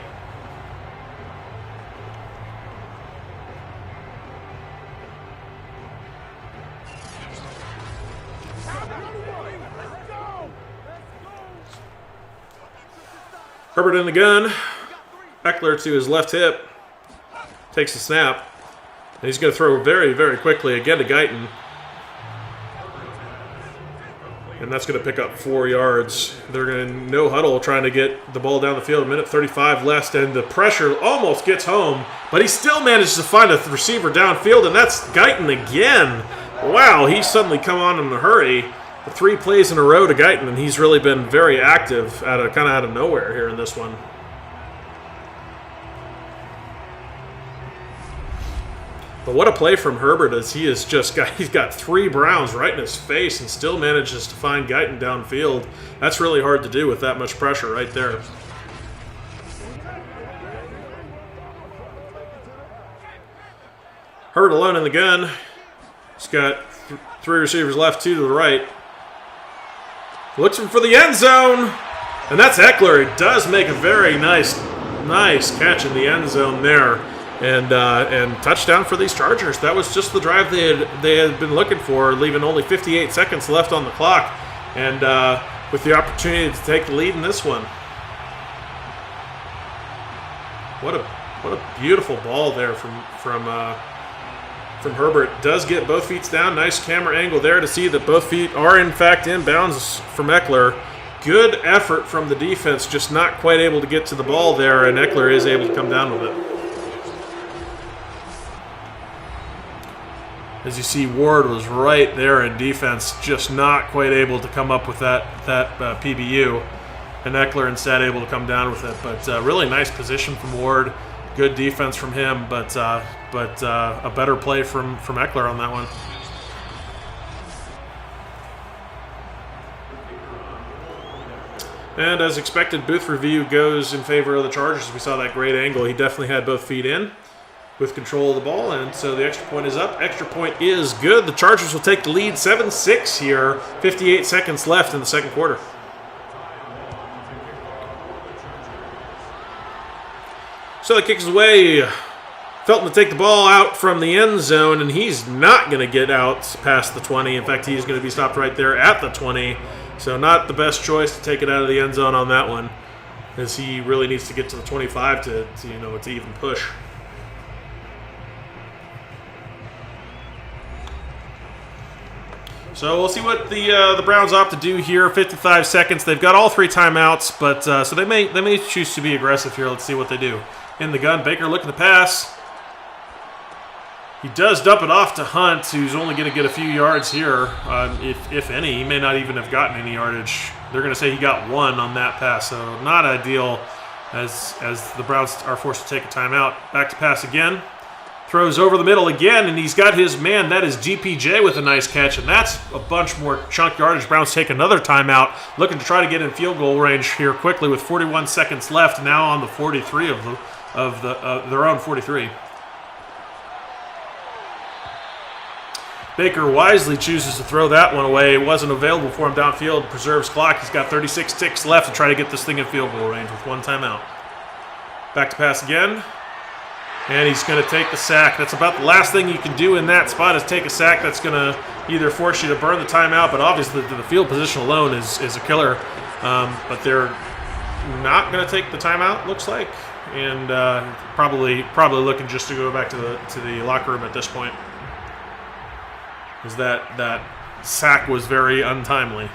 Herbert in the gun. Eckler to his left hip. Takes the snap. And he's going to throw very, very quickly again to Guyton. And that's going to pick up 4 yards. They're going to no huddle trying to get the ball down the field. 1:35 left, and the pressure almost gets home. But he still manages to find a receiver downfield, and that's Guyton again. Wow, he's suddenly come on in a hurry. 3 plays in a row to Guyton, and he's really been very active kind of out of nowhere here in this one. But what a play from Herbert as he's got 3 Browns right in his face and still manages to find Guyton downfield. That's really hard to do with that much pressure right there. Herbert alone in the gun. He's got 3 receivers left, 2 to the right. Looks for the end zone, and that's Eckler. He does make a very nice catch in the end zone there, and touchdown for these Chargers. That was just the drive they had been looking for, leaving only 58 seconds left on the clock, and with the opportunity to take the lead in this one. What a beautiful ball there from Herbert. Does get both feet down. Nice camera angle there to see that both feet are in fact in bounds from Eckler. Good effort from the defense, just not quite able to get to the ball there, and Eckler is able to come down with it. As you see, Ward was right there in defense, just not quite able to come up with that PBU, and Eckler instead able to come down with it. But really nice position from Ward. Good defense from him, but a better play from Eckler on that one. And as expected, booth review goes in favor of the Chargers. We saw that great angle. He definitely had both feet in with control of the ball, and so the extra point is up. Extra point is good. The Chargers will take the lead 7-6 here. 58 seconds left in the second quarter. So the kick is away. Felton to take the ball out from the end zone, and he's not going to get out past the 20. In fact, he's going to be stopped right there at the 20. So not the best choice to take it out of the end zone on that one, as he really needs to get to the 25 to even push. So we'll see what the Browns opt to do here. 55 seconds. They've got all 3 timeouts, but so they may choose to be aggressive here. Let's see what they do. In the gun, Baker looking to pass. He does dump it off to Hunt, who's only going to get a few yards here, if any. He may not even have gotten any yardage. They're going to say he got 1 on that pass, so not ideal as the Browns are forced to take a timeout. Back to pass again. Throws over the middle again, and he's got his man. That is GPJ with a nice catch, and that's a bunch more chunk yardage. Browns take another timeout, looking to try to get in field goal range here quickly with 41 seconds left, now on the 43 of their own 43. Baker wisely chooses to throw that one away. It wasn't available for him downfield. Preserves clock. He's got 36 ticks left to try to get this thing in field goal range with 1 timeout. Back to pass again. And he's going to take the sack. That's about the last thing you can do in that spot is take a sack. That's going to either force you to burn the timeout, but obviously the field position alone is a killer. But they're not going to take the timeout, looks like. And probably looking just to go back to the locker room at this point. Because that sack was very untimely.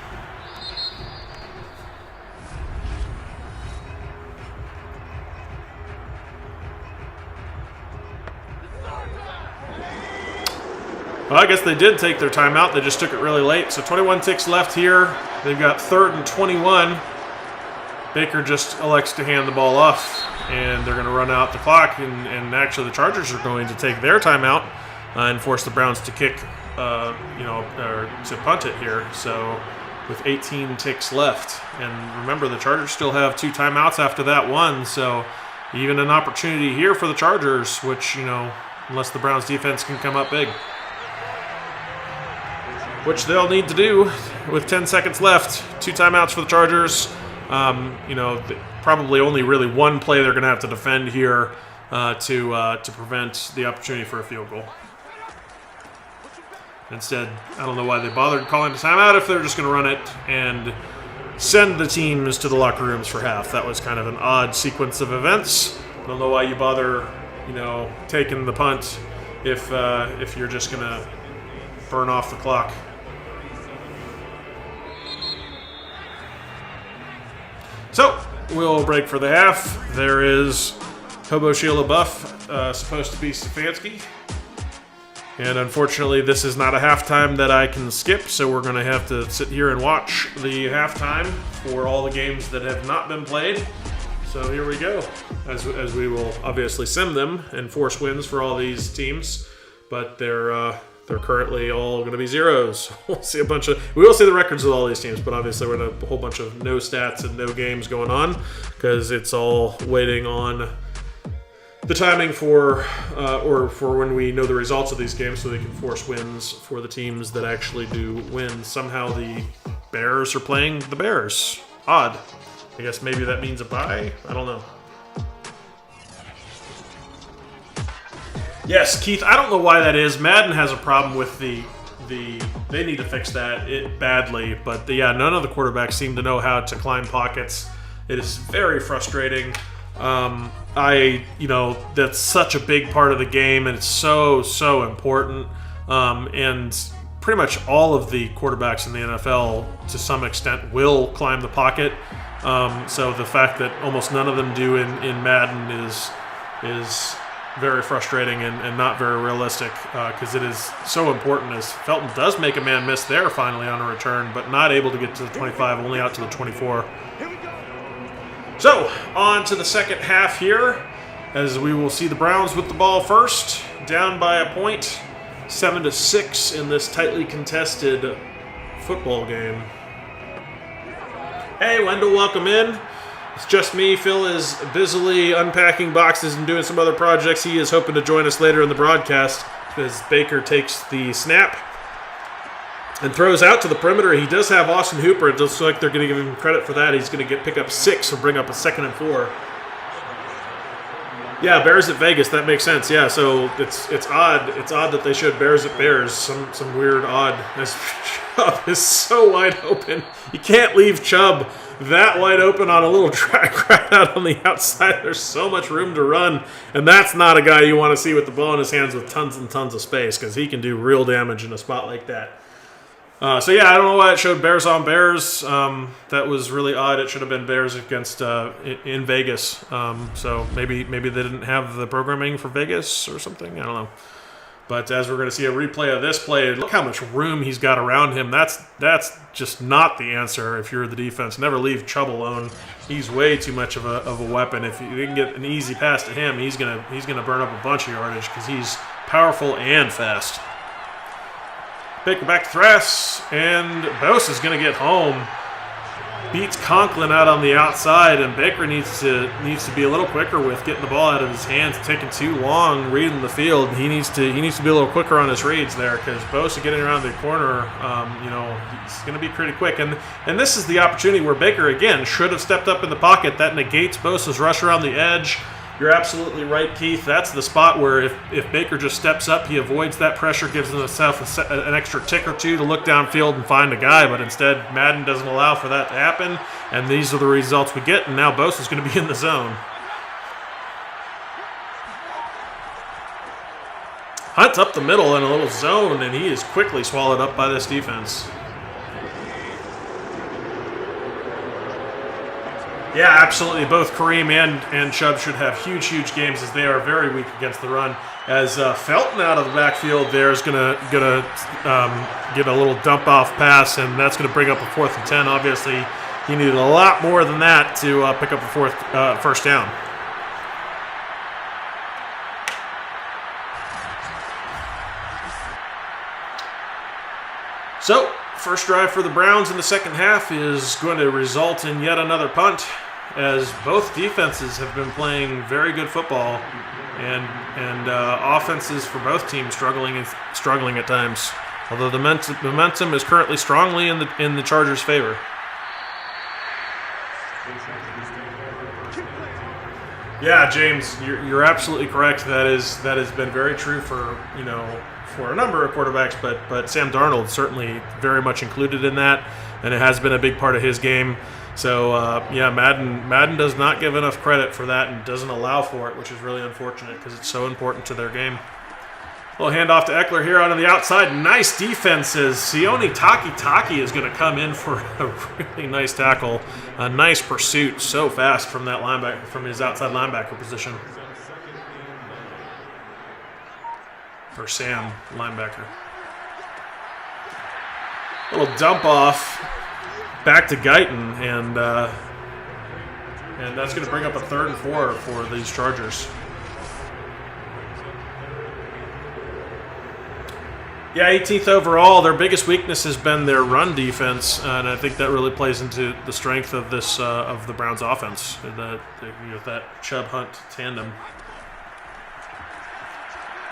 Well, I guess they did take their timeout. They just took it really late. So 21 ticks left here. They've got 3rd and 21. Baker just elects to hand the ball off, and they're going to run out the clock. And actually, the Chargers are going to take their timeout and force the Browns to kick. Or to punt it here. So with 18 ticks left, and remember the Chargers still have 2 timeouts after that one. So even an opportunity here for the Chargers, which unless the Browns defense can come up big, which they'll need to do with 10 seconds left. 2 timeouts for the Chargers. Probably only really one play they're going to have to defend here to prevent the opportunity for a field goal. Instead, I don't know why they bothered calling a timeout if they're just going to run it and send the teams to the locker rooms for half. That was kind of an odd sequence of events. I don't know why you bother, taking the punt if you're just going to burn off the clock. So, we'll break for the half. There is Hobo Sheila Buff, supposed to be Stefanski. And unfortunately, this is not a halftime that I can skip, so we're going to have to sit here and watch the halftime for all the games that have not been played. So here we go, as we will obviously sim them and force wins for all these teams, but they're currently all going to be zeros. We will see the records of all these teams, but obviously we're going to have a whole bunch of no stats and no games going on because it's all waiting on the timing for when we know the results of these games so they can force wins for the teams that actually do win. Somehow the Bears are playing the Bears. Odd. I guess maybe that means a bye? I don't know. Yes, Keith, I don't know why that is. Madden has a problem with the they need to fix that badly, but none of the quarterbacks seem to know how to climb pockets. It is very frustrating. That's such a big part of the game, and it's so important. And pretty much all of the quarterbacks in the NFL, to some extent, will climb the pocket. So the fact that almost none of them do in Madden is very frustrating and not very realistic because it is so important. As Felton does make a man miss there finally on a return, but not able to get to the 25, only out to the 24. So, on to the second half here, as we will see the Browns with the ball first, down by a point, 7-6 in this tightly contested football game. Hey, Wendell, welcome in. It's just me. Phil is busily unpacking boxes and doing some other projects. He is hoping to join us later in the broadcast as Baker takes the snap and throws out to the perimeter. He does have Austin Hooper. It looks like they're going to give him credit for that. He's going to pick up 6 and bring up a 2nd and 4. Yeah, Bears at Vegas. That makes sense. Yeah, so it's odd. It's odd that they showed Bears at Bears. Some weird odd. As Chubb is so wide open. You can't leave Chubb that wide open on a little track right out on the outside. There's so much room to run, and that's not a guy you want to see with the ball in his hands with tons and tons of space because he can do real damage in a spot like that. I don't know why it showed Bears on Bears. That was really odd. It should have been Bears against in Vegas. So maybe they didn't have the programming for Vegas or something. I don't know. But as we're going to see a replay of this play, look how much room he's got around him. That's just not the answer if you're the defense. Never leave Chubb alone. He's way too much of a weapon. If you can get an easy pass to him, he's gonna burn up a bunch of yardage because he's powerful and fast. Baker back to Thrass, and Bose is going to get home. beats Conklin out on the outside, and Baker needs to be a little quicker with getting the ball out of his hands. Taking too long reading the field. He needs to be a little quicker on his reads there, because Bosa getting around the corner, he's going to be pretty quick. And this is the opportunity where Baker again should have stepped up in the pocket. That negates Bosa's rush around the edge. You're absolutely right, Keith. That's the spot where if Baker just steps up, he avoids that pressure, gives himself an extra tick or two to look downfield and find a guy. But instead, Madden doesn't allow for that to happen, and these are the results we get. And now Bosa's going to be in the zone. Hunt's up the middle in a little zone, and he is quickly swallowed up by this defense. Yeah, absolutely. Both Kareem and Chubb should have huge games, as they are very weak against the run. As Felton out of the backfield there is gonna get a little dump off pass, and that's gonna bring up a 4th and 10. Obviously, he needed a lot more than that to pick up a first down. So, first drive for the Browns in the second half is going to result in yet another punt, as both defenses have been playing very good football, and offenses for both teams struggling at times. Although the momentum is currently strongly in the Chargers' favor. Yeah, James, you're absolutely correct. That has been very true for a number of quarterbacks, but Sam Darnold certainly very much included in that, and it has been a big part of his game. So Madden does not give enough credit for that and doesn't allow for it, which is really unfortunate because it's so important to their game. Little handoff to Eckler here out on the outside. Nice defenses. Sione Taki is going to come in for a really nice tackle. A nice pursuit, so fast from that linebacker, from his outside linebacker position. For Sam, linebacker. Little dump off back to Guyton, and that's going to bring up a 3rd and 4 for these Chargers. Yeah, 18th overall. Their biggest weakness has been their run defense, and I think that really plays into the strength of this of the Browns' offense. That Chubb-Hunt tandem.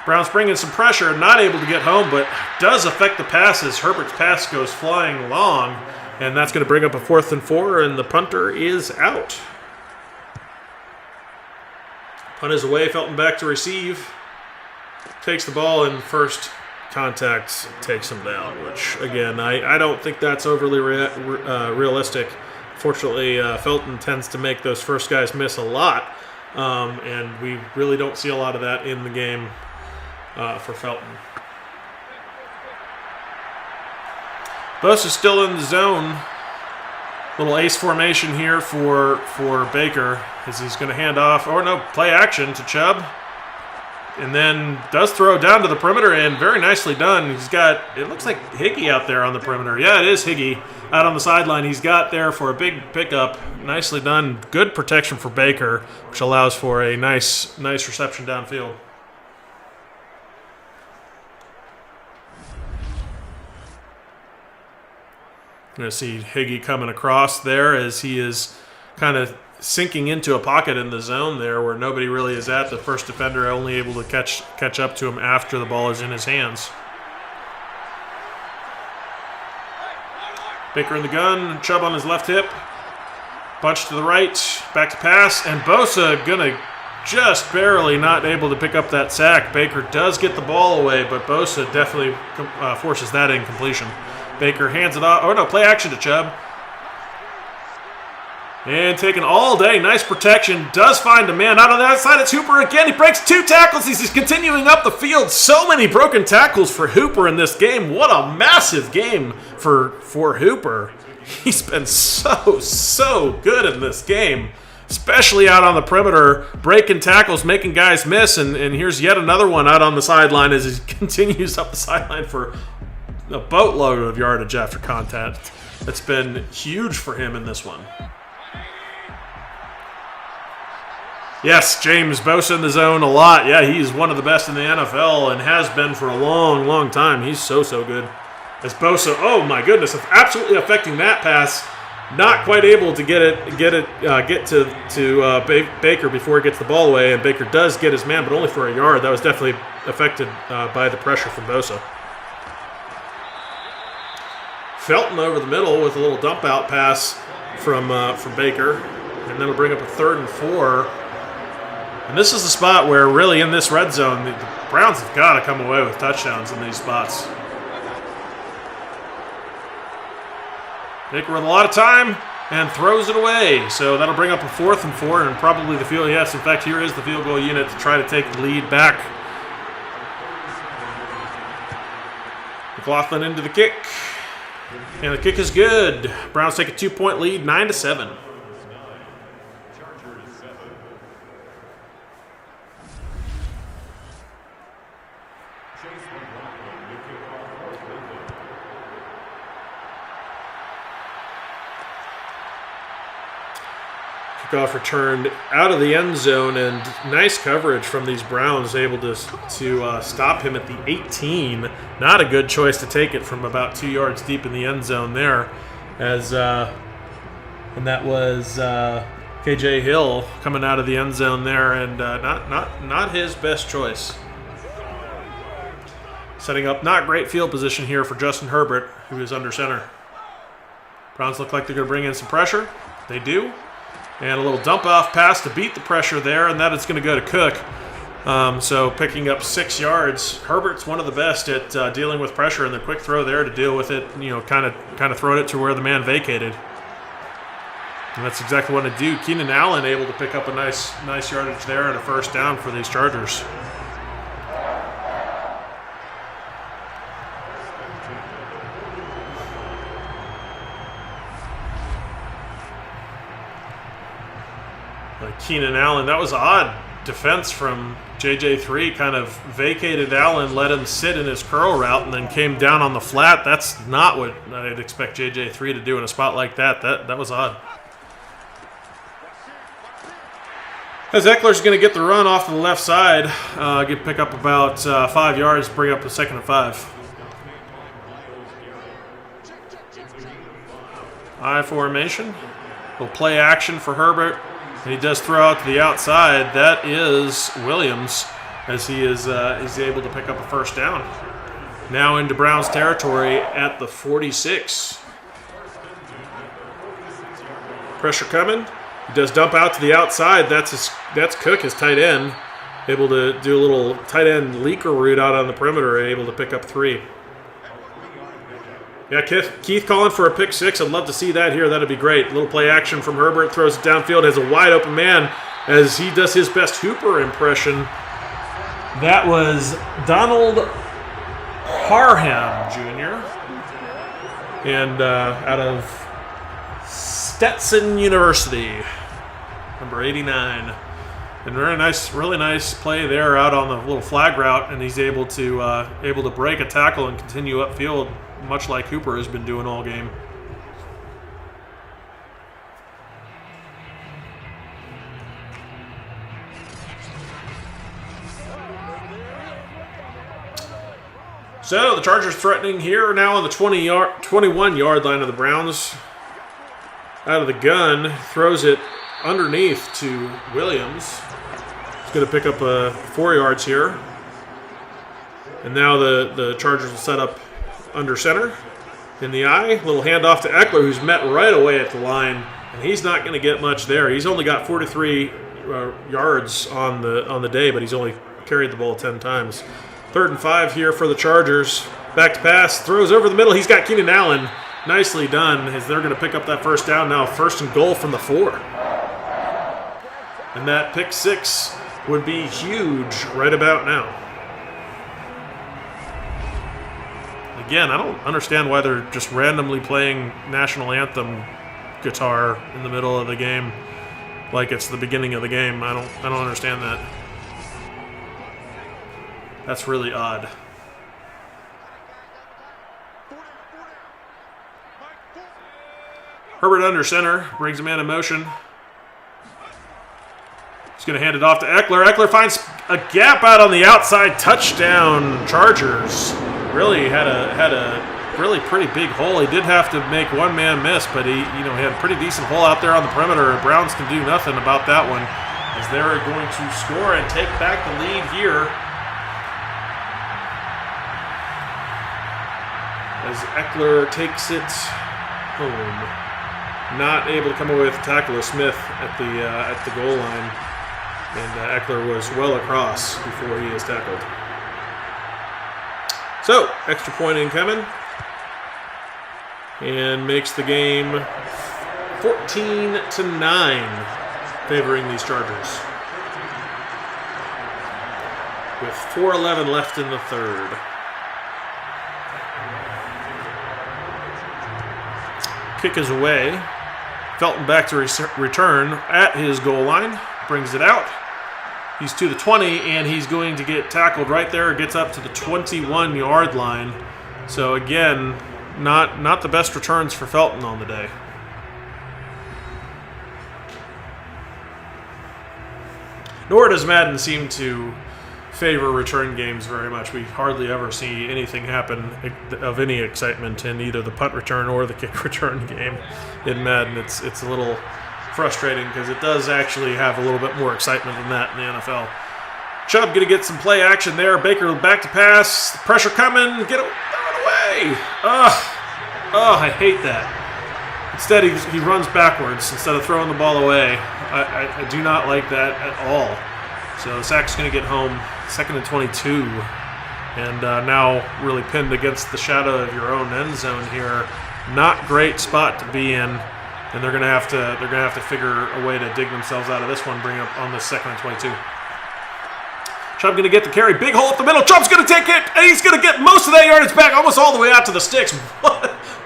Browns bring in some pressure, not able to get home, but does affect the passes. Herbert's pass goes flying long, and that's going to bring up a 4th and 4, and the punter is out. Punt is away, Felton back to receive. Takes the ball, and first contact takes him down, which, again, I don't think that's overly realistic. Fortunately, Felton tends to make those first guys miss a lot, and we really don't see a lot of that in the game. For Felton. Bosa's still in the zone. Little ace formation here for Baker, as he's going to hand off, play action to Chubb. And then does throw down to the perimeter, and very nicely done. He's got, it looks like Higgy out there on the perimeter. Yeah, it is Higgy out on the sideline. He's got there for a big pickup. Nicely done. Good protection for Baker, which allows for a nice reception downfield. You're going to see Higgy coming across there as he is kind of sinking into a pocket in the zone there where nobody really is at. The first defender only able to catch up to him after the ball is in his hands. Baker in the gun, Chubb on his left hip. Bunch to the right, back to pass, and Bosa going to just barely not able to pick up that sack. Baker does get the ball away, but Bosa definitely forces that incompletion. Baker hands it off. Play action to Chubb. And taken all day. Nice protection. Does find a man out on the outside. It's Hooper again. He breaks 2 tackles. He's continuing up the field. So many broken tackles for Hooper in this game. What a massive game for Hooper. He's been so good in this game. Especially out on the perimeter. Breaking tackles, making guys miss. And here's yet another one out on the sideline as he continues up the sideline for a boatload of yardage after contact. That's been huge for him in this one. Yes, James Bosa in the zone a lot. Yeah, he's one of the best in the NFL and has been for a long time. He's so good. As Bosa, oh my goodness, absolutely affecting that pass. not quite able to get to Baker before he gets the ball away, and Baker does get his man, but only for a yard. That was definitely affected by the pressure from Bosa. Felton over the middle with a little dump out pass from Baker, and that'll bring up a 3rd and 4. And this is the spot where really in this red zone, the Browns have got to come away with touchdowns in these spots. Baker with a lot of time and throws it away. So that'll bring up a 4th and 4 and probably the field. Yes, in fact, here is the field goal unit to try to take the lead back. McLaughlin into the kick. And the kick is good. Browns take a 2-point lead, 9-7. Kickoff returned out of the end zone, and nice coverage from these Browns, able to stop him at the 18. Not a good choice to take it from about 2 yards deep in the end zone there, and that was KJ Hill coming out of the end zone there, and not his best choice. Setting up not great field position here for Justin Herbert, who is under center. Browns look like they're going to bring in some pressure. They do. And a little dump-off pass to beat the pressure there, and that is going to go to Cook. So picking up 6 yards. Herbert's one of the best at dealing with pressure, and the quick throw there to deal with it, kind of throw it to where the man vacated. And that's exactly what to do. Keenan Allen able to pick up a nice yardage there and a 1st down for these Chargers. Keenan Allen, that was odd defense from JJ3, kind of vacated Allen, let him sit in his curl route, and then came down on the flat. That's not what I'd expect JJ3 to do in a spot like that. That was odd. As Eckler's going to get the run off to the left side, pick up about 5 yards, bring up a 2nd and 5. I formation. Little play action for Herbert. And he does throw out to the outside. That is Williams, as he is able to pick up a 1st down. Now into Browns territory at the 46. Pressure coming. He does dump out to the outside. That's Cook, his tight end, able to do a little tight end leaker route out on the perimeter, able to pick up 3. Yeah, Keith calling for a pick 6. I'd love to see that here. That'd be great. A little play action from Herbert. Throws it downfield. Has a wide open man as he does his best Hooper impression. That was Donald Parham Jr. And out of Stetson University, number 89. And really nice play there out on the little flag route, and he's able to break a tackle and continue upfield, much like Hooper has been doing all game. So the Chargers threatening here now on the 21-yard line of the Browns. Out of the gun, throws it underneath to Williams. He's going to pick up 4 yards here. And now the Chargers will set up under center in the eye. Little handoff to Eckler, who's met right away at the line, and he's not going to get much there. He's only got 43 yards on the day, but he's only carried the ball 10 times. 3rd and 5 here for the Chargers. Back to pass, throws over the middle. He's got Keenan Allen. Nicely done, as they're going to pick up that 1st down now. 1st and goal from the 4. And that pick 6 would be huge right about now. Again, I don't understand why they're just randomly playing national anthem guitar in the middle of the game like it's the beginning of the game. I don't understand that. That's really odd. Herbert under center, brings a man in motion. He's going to hand it off to Eckler. Eckler finds a gap out on the outside. Touchdown, Chargers. Really had a really pretty big hole. He did have to make one man miss, but he had a pretty decent hole out there on the perimeter. Browns can do nothing about that one, as they're going to score and take back the lead here. As Eckler takes it home. Not able to come away with the tackle of Smith at the goal line. And Eckler was well across before he is tackled. So, extra point incoming. And makes the game 14-9, favoring these Chargers. With 4:11 left in the third. Kick is away. Felton back to return at his goal line. Brings it out. He's to the 20, and he's going to get tackled right there. Gets up to the 21-yard line. So again, not the best returns for Felton on the day. Nor does Madden seem to favor return games very much. We hardly ever see anything happen of any excitement in either the punt return or the kick return game in Madden. It's a little frustrating because it does actually have a little bit more excitement than that in the NFL. Chubb going to get some play action there. Baker back to pass. Pressure coming. Get it away. I hate that. Instead, he runs backwards instead of throwing the ball away. I do not like that at all. So the sack's going to get home, 2nd and 22. And now really pinned against the shadow of your own end zone here. Not great spot to be in. And they're going to have to figure a way to dig themselves out of this one, bring up on the 2nd and 22. Chubb going to get the carry. Big hole up the middle. Chubb's going to take it, and he's going to get most of that yardage back, almost all the way out to the sticks.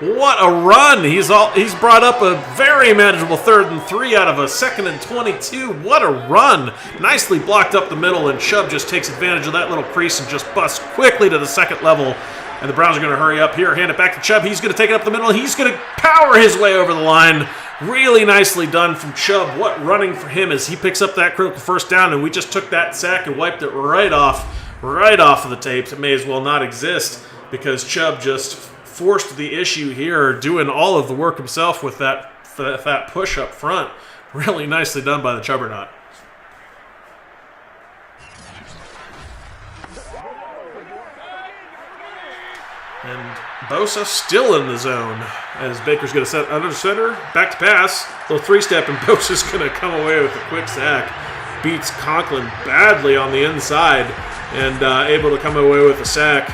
What a run. He's brought up a very manageable 3rd and 3 out of a 2nd and 22. What a run. Nicely blocked up the middle, and Chubb just takes advantage of that little crease and just busts quickly to the second level. And the Browns are going to hurry up here, hand it back to Chubb. He's going to take it up the middle. He's going to power his way over the line. Really nicely done from Chubb. What running for him as he picks up that critical first down, and we just took that sack and wiped it right off of the tapes. It may as well not exist because Chubb just forced the issue here, doing all of the work himself with that push up front. Really nicely done by the Chubbernaut. And Bosa still in the zone as Baker's going to set under center. Back to pass. Little three-step, and Bosa's going to come away with a quick sack. Beats Conklin badly on the inside and able to come away with a sack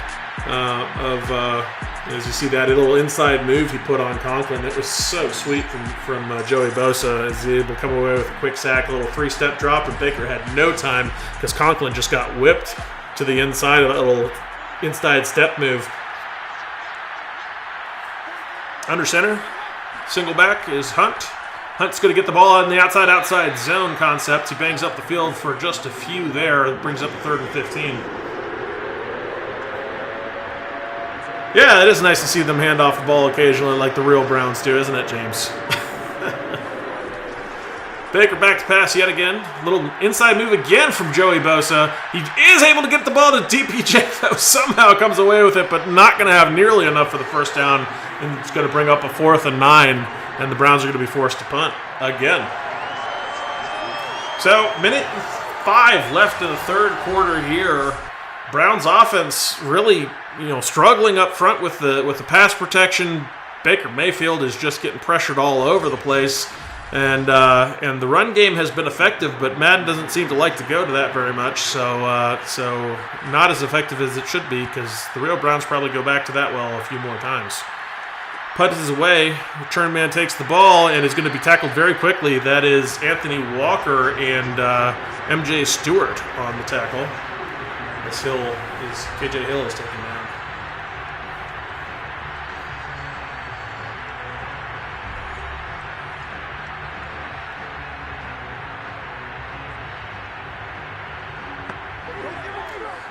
as you see that little inside move he put on Conklin. It was so sweet from Joey Bosa as he able to come away with a quick sack, a little three-step drop, and Baker had no time because Conklin just got whipped to the inside of that little inside step move. Under center, single back is Hunt. Hunt's going to get the ball on the outside zone concept. He bangs up the field for just a few there. It brings up the 3rd and 15. Yeah, it is nice to see them hand off the ball occasionally like the real Browns do, isn't it, James? Baker back to pass yet again. Little inside move again from Joey Bosa. He is able to get the ball to DPJ, though. Somehow comes away with it, but not going to have nearly enough for the first down. And it's going to bring up a 4th and 9, and the Browns are going to be forced to punt again. So, minute 5 left in the third quarter here. Browns offense really, struggling up front with the pass protection. Baker Mayfield is just getting pressured all over the place. And the run game has been effective, but Madden doesn't seem to like to go to that very much. So not as effective as it should be because the real Browns probably go back to that well a few more times. Punt is away. Return man takes the ball and is going to be tackled very quickly. That is Anthony Walker and MJ Stewart on the tackle. As KJ Hill is taken down.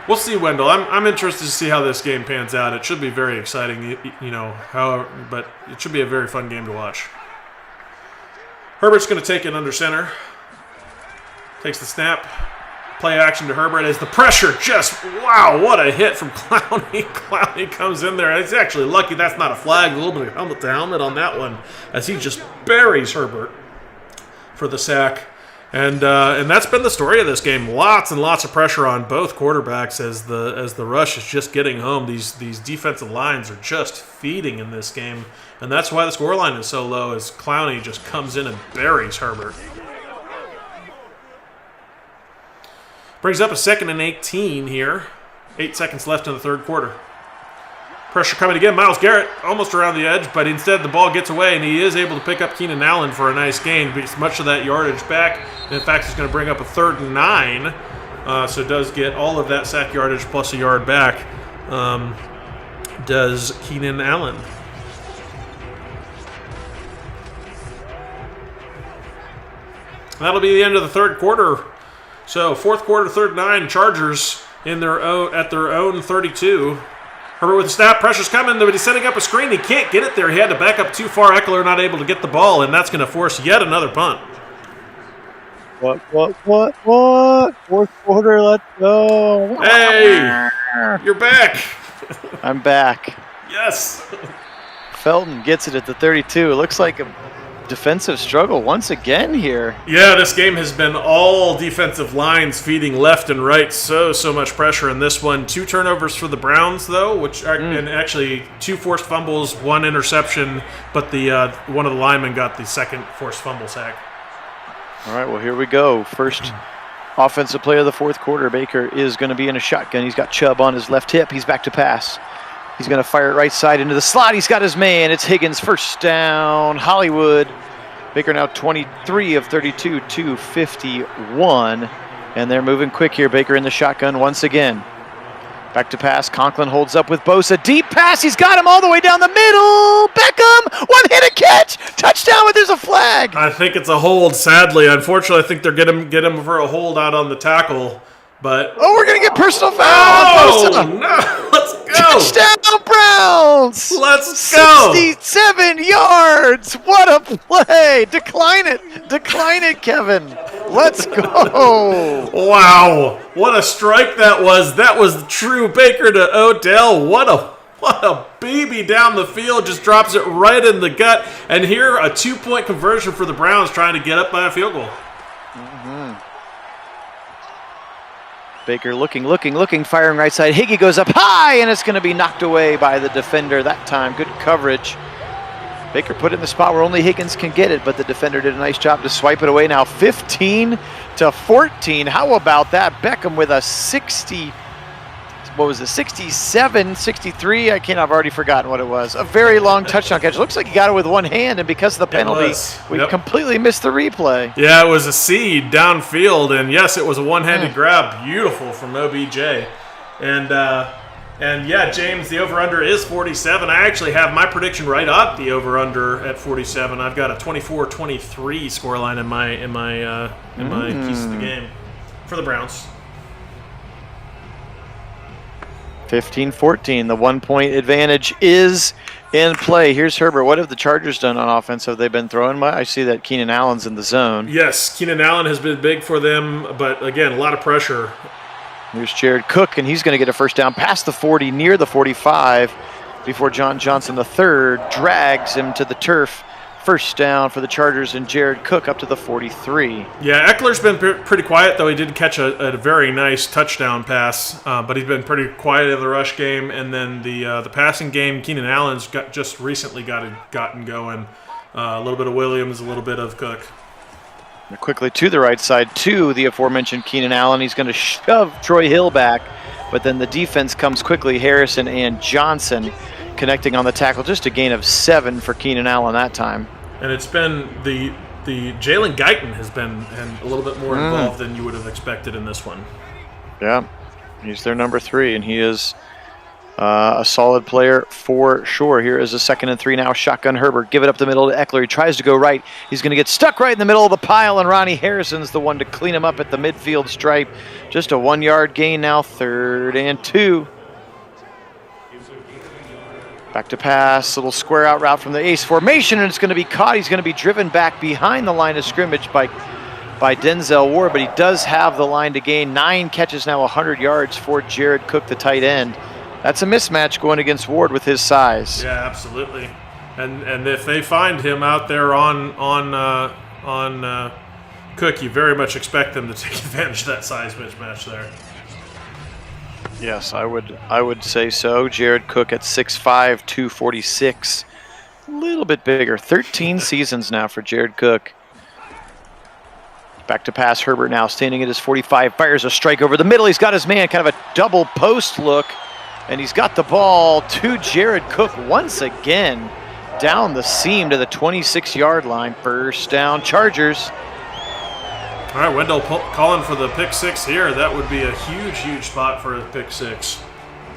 We'll see, Wendell. I'm interested to see how this game pans out. It should be very exciting, but it should be a very fun game to watch. Herbert's going to take it under center. Takes the snap. Play action to Herbert as the pressure just, wow, what a hit from Clowney. Clowney comes in there. He's actually lucky that's not a flag. A little bit of helmet to helmet on that one as he just buries Herbert for the sack. And that's been the story of this game. Lots and lots of pressure on both quarterbacks as the rush is just getting home. These defensive lines are just feeding in this game. And that's why the scoreline is so low as Clowney just comes in and buries Herbert. Brings up a 2nd and 18 here. 8 seconds left in the third quarter. Pressure coming again. Myles Garrett almost around the edge, but instead the ball gets away, and he is able to pick up Keenan Allen for a nice gain. Gets much of that yardage back. And in fact, he's going to bring up a 3rd and 9. So does get all of that sack yardage plus a yard back. Does Keenan Allen. That'll be the end of the third quarter. So, fourth quarter, 3rd and 9, Chargers at their own 32. Herbert with the snap, pressure's coming, but he's setting up a screen. He can't get it there. He had to back up too far. Eckler not able to get the ball, and that's going to force yet another punt. What? Fourth quarter, let's go. Hey, you're back. I'm back. Yes. Felton gets it at the 32. It looks like a defensive struggle once again here. Yeah, this game has been all defensive lines feeding left and right. So much pressure in this one. 2 turnovers for the Browns, though, which are, and actually 2 forced fumbles, 1 interception, but the one of the linemen got the 2nd forced fumble sack. All right, well, here we go. First offensive play of the fourth quarter. Baker is going to be in a shotgun. He's got Chubb on his left hip. He's back to pass. He's going to fire it right side into the slot. He's got his man. It's Higgins, first down, Hollywood. Baker now 23 of 32 to 51. And they're moving quick here. Baker in the shotgun once again. Back to pass. Conklin holds up with Bosa. Deep pass. He's got him all the way down the middle. Beckham, one-handed catch. Touchdown, but there's a flag. I think it's a hold, sadly. Unfortunately, I think they're get him for a hold out on the tackle. But we're going to get personal foul. Oh, no. Let's go. Touchdown, Browns. Let's go. 67 yards. What a play. Decline it, Kevin. Let's go. Wow. What a strike that was. That was true Baker to Odell. What a baby down the field. Just drops it right in the gut. And here, a 2-point conversion for the Browns trying to get up by a field goal. Baker looking, firing right side. Higgy goes up high, and it's going to be knocked away by the defender that time. Good coverage. Baker put it in the spot where only Higgins can get it, but the defender did a nice job to swipe it away. Now 15-14. How about that? Beckham with a 67, 63? I've already forgotten what it was. A very long touchdown catch. It looks like he got it with one hand, and because of the penalty, we completely missed the replay. Yeah, it was a seed downfield, and yes, it was a one-handed grab. Beautiful from OBJ. And yeah, James, the over-under is 47. I actually have my prediction right up the over-under at 47. I've got a 24-23 scoreline in my piece of the game for the Browns. 15-14. The 1-point advantage is in play. Here's Herbert. What have the Chargers done on offense? Have they been throwing? I see that Keenan Allen's in the zone. Yes, Keenan Allen has been big for them, but again, a lot of pressure. Here's Jared Cook, and he's going to get a first down past the 40, near the 45, before John Johnson III drags him to the turf. First down for the Chargers and Jared Cook up to the 43. Yeah, Eckler's been pretty quiet, though he did catch a very nice touchdown pass, but he's been pretty quiet in the rush game. And then the passing game, Keenan Allen's just recently gotten going. A little bit of Williams, a little bit of Cook. Quickly to the right side to the aforementioned Keenan Allen. He's going to shove Troy Hill back, but then the defense comes quickly. Harrison and Johnson connecting on the tackle. Just a gain of 7 for Keenan Allen that time. And it's been the Jalen Guyton has been a little bit more involved than you would have expected in this one. Yeah, he's their number 3, and he is a solid player for sure. Here is a 2nd and 3 now. Shotgun Herbert. Give it up the middle to Eckler. He tries to go right. He's going to get stuck right in the middle of the pile, and Ronnie Harrison's the one to clean him up at the midfield stripe. Just a 1-yard gain now. 3rd and 2. Back to pass, little square out route from the ace formation, and it's going to be caught. He's going to be driven back behind the line of scrimmage by by Denzel Ward, but he does have the line to gain. 9 catches now, 100 yards for Jared Cook, the tight end. That's a mismatch going against Ward with his size. Yeah, absolutely. And if they find him out there on Cook, you very much expect them to take advantage of that size mismatch there. Yes, I would say so. Jared Cook at 6'5", 246. A little bit bigger. 13 seasons now for Jared Cook. Back to pass. Herbert now standing at his 45. Fires a strike over the middle. He's got his man, kind of a double post look. And he's got the ball to Jared Cook once again. Down the seam to the 26-yard line. First down, Chargers. All right, Wendell calling for the pick 6 here. That would be a huge, huge spot for a pick 6.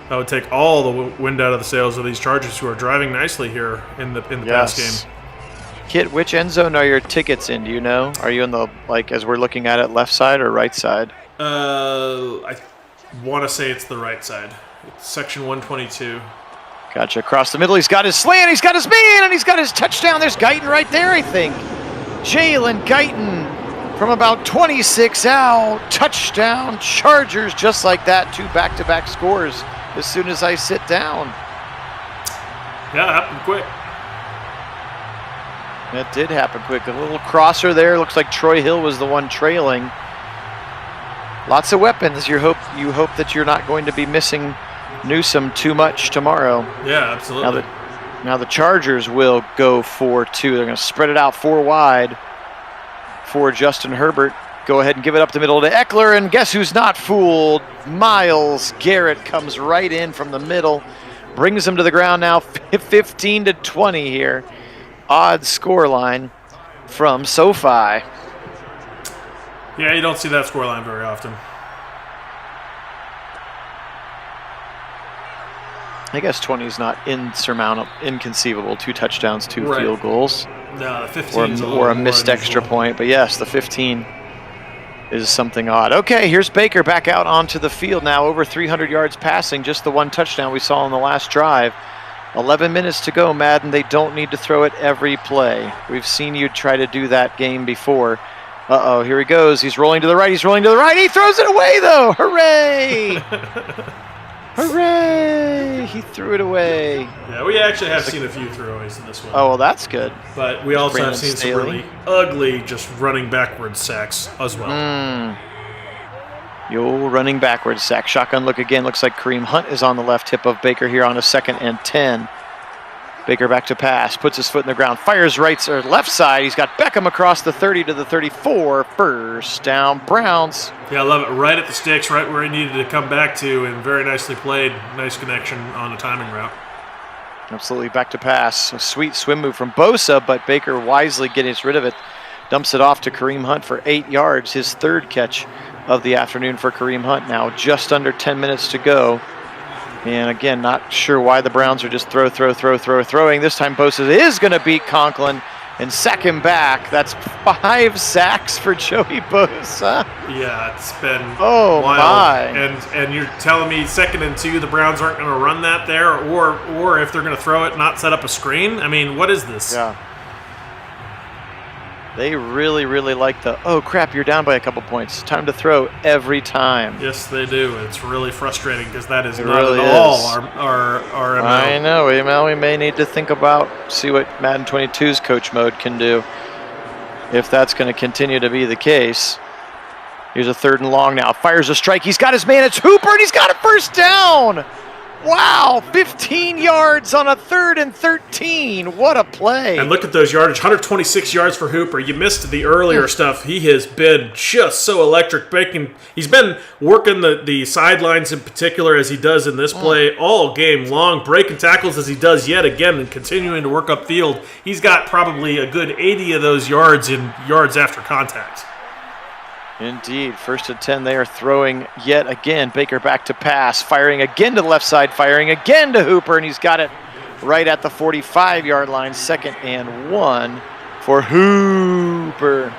That would take all the wind out of the sails of these Chargers, who are driving nicely here in the pass game. Kit, which end zone are your tickets in? Do you know? Are you in the, like, as we're looking at it, left side or right side? I want to say it's the right side. It's section 122. Gotcha. Across the middle, he's got his slant, he's got his man, and he's got his touchdown. There's Guyton right there, I think. Jalen Guyton from about 26 out. Touchdown, Chargers, just like that. 2 back-to-back scores as soon as I sit down. Yeah, it happened quick. It did happen quick. A little crosser there. Looks like Troy Hill was the one trailing. Lots of weapons. You hope that you're not going to be missing Newsome too much tomorrow. Yeah, absolutely. Now the Chargers will go 4-2. They're going to spread it out 4 wide for Justin Herbert. Go ahead and give it up the middle to Eckler, and guess who's not fooled? Myles Garrett comes right in from the middle, brings him to the ground now, 15-20 here. Odd score line from SoFi. Yeah, you don't see that score line very often. I guess 20 is not inconceivable. 2 touchdowns, 2 field goals. No, the 15 or a missed extra point. But yes, the 15 is something odd. Okay, here's Baker back out onto the field now. Over 300 yards passing, just the 1 touchdown we saw on the last drive. 11 minutes to go, Madden. They don't need to throw it every play. We've seen you try to do that game before. Uh-oh, here he goes. He's rolling to the right. He's rolling to the right. He throws it away, though. Hooray! Hooray! He threw it away. Yeah, we actually have seen a few throwaways in this one. Oh, well, that's good. But we also have seen some really ugly, just running backwards sacks as well. The old running backwards sack. Shotgun look again. Looks like Kareem Hunt is on the left hip of Baker here on a 2nd and 10. Baker back to pass. Puts his foot in the ground. Fires right or left side. He's got Beckham across the 30 to the 34. First down, Browns. Yeah, I love it. Right at the sticks, right where he needed to come back to, and very nicely played. Nice connection on the timing route. Absolutely back to pass. A sweet swim move from Bosa, but Baker wisely gets rid of it. Dumps it off to Kareem Hunt for 8 yards. His 3rd catch of the afternoon for Kareem Hunt now. Just under 10 minutes to go. And again, not sure why the Browns are just throwing. This time Bosa is going to beat Conklin and sack him back. That's 5 sacks for Joey Bosa. Yeah, it's been wild. My. And you're telling me 2nd and 2, the Browns aren't going to run that there, or if they're going to throw it, not set up a screen? I mean, what is this? Yeah. They really, really like the, oh crap, you're down by a couple points. Time to throw every time. Yes, they do. It's really frustrating because that is not at all our MO. I know. We may need to think about, see what Madden 22's coach mode can do if that's going to continue to be the case. Here's a 3rd and long now. Fires a strike. He's got his man. It's Hooper, and he's got a first down. Wow, 15 yards on a 3rd and 13. What a play. And look at those yardage, 126 yards for Hooper. You missed the earlier stuff. He has been just so electric. He's been working the sidelines in particular as he does in this play all game long, breaking tackles as he does yet again and continuing to work upfield. He's got probably a good 80 of those yards in yards after contact. Indeed. 1st and 10, they are throwing yet again. Baker back to pass, firing again to the left side, firing again to Hooper, and he's got it right at the 45-yard line. 2nd and 1 for Hooper.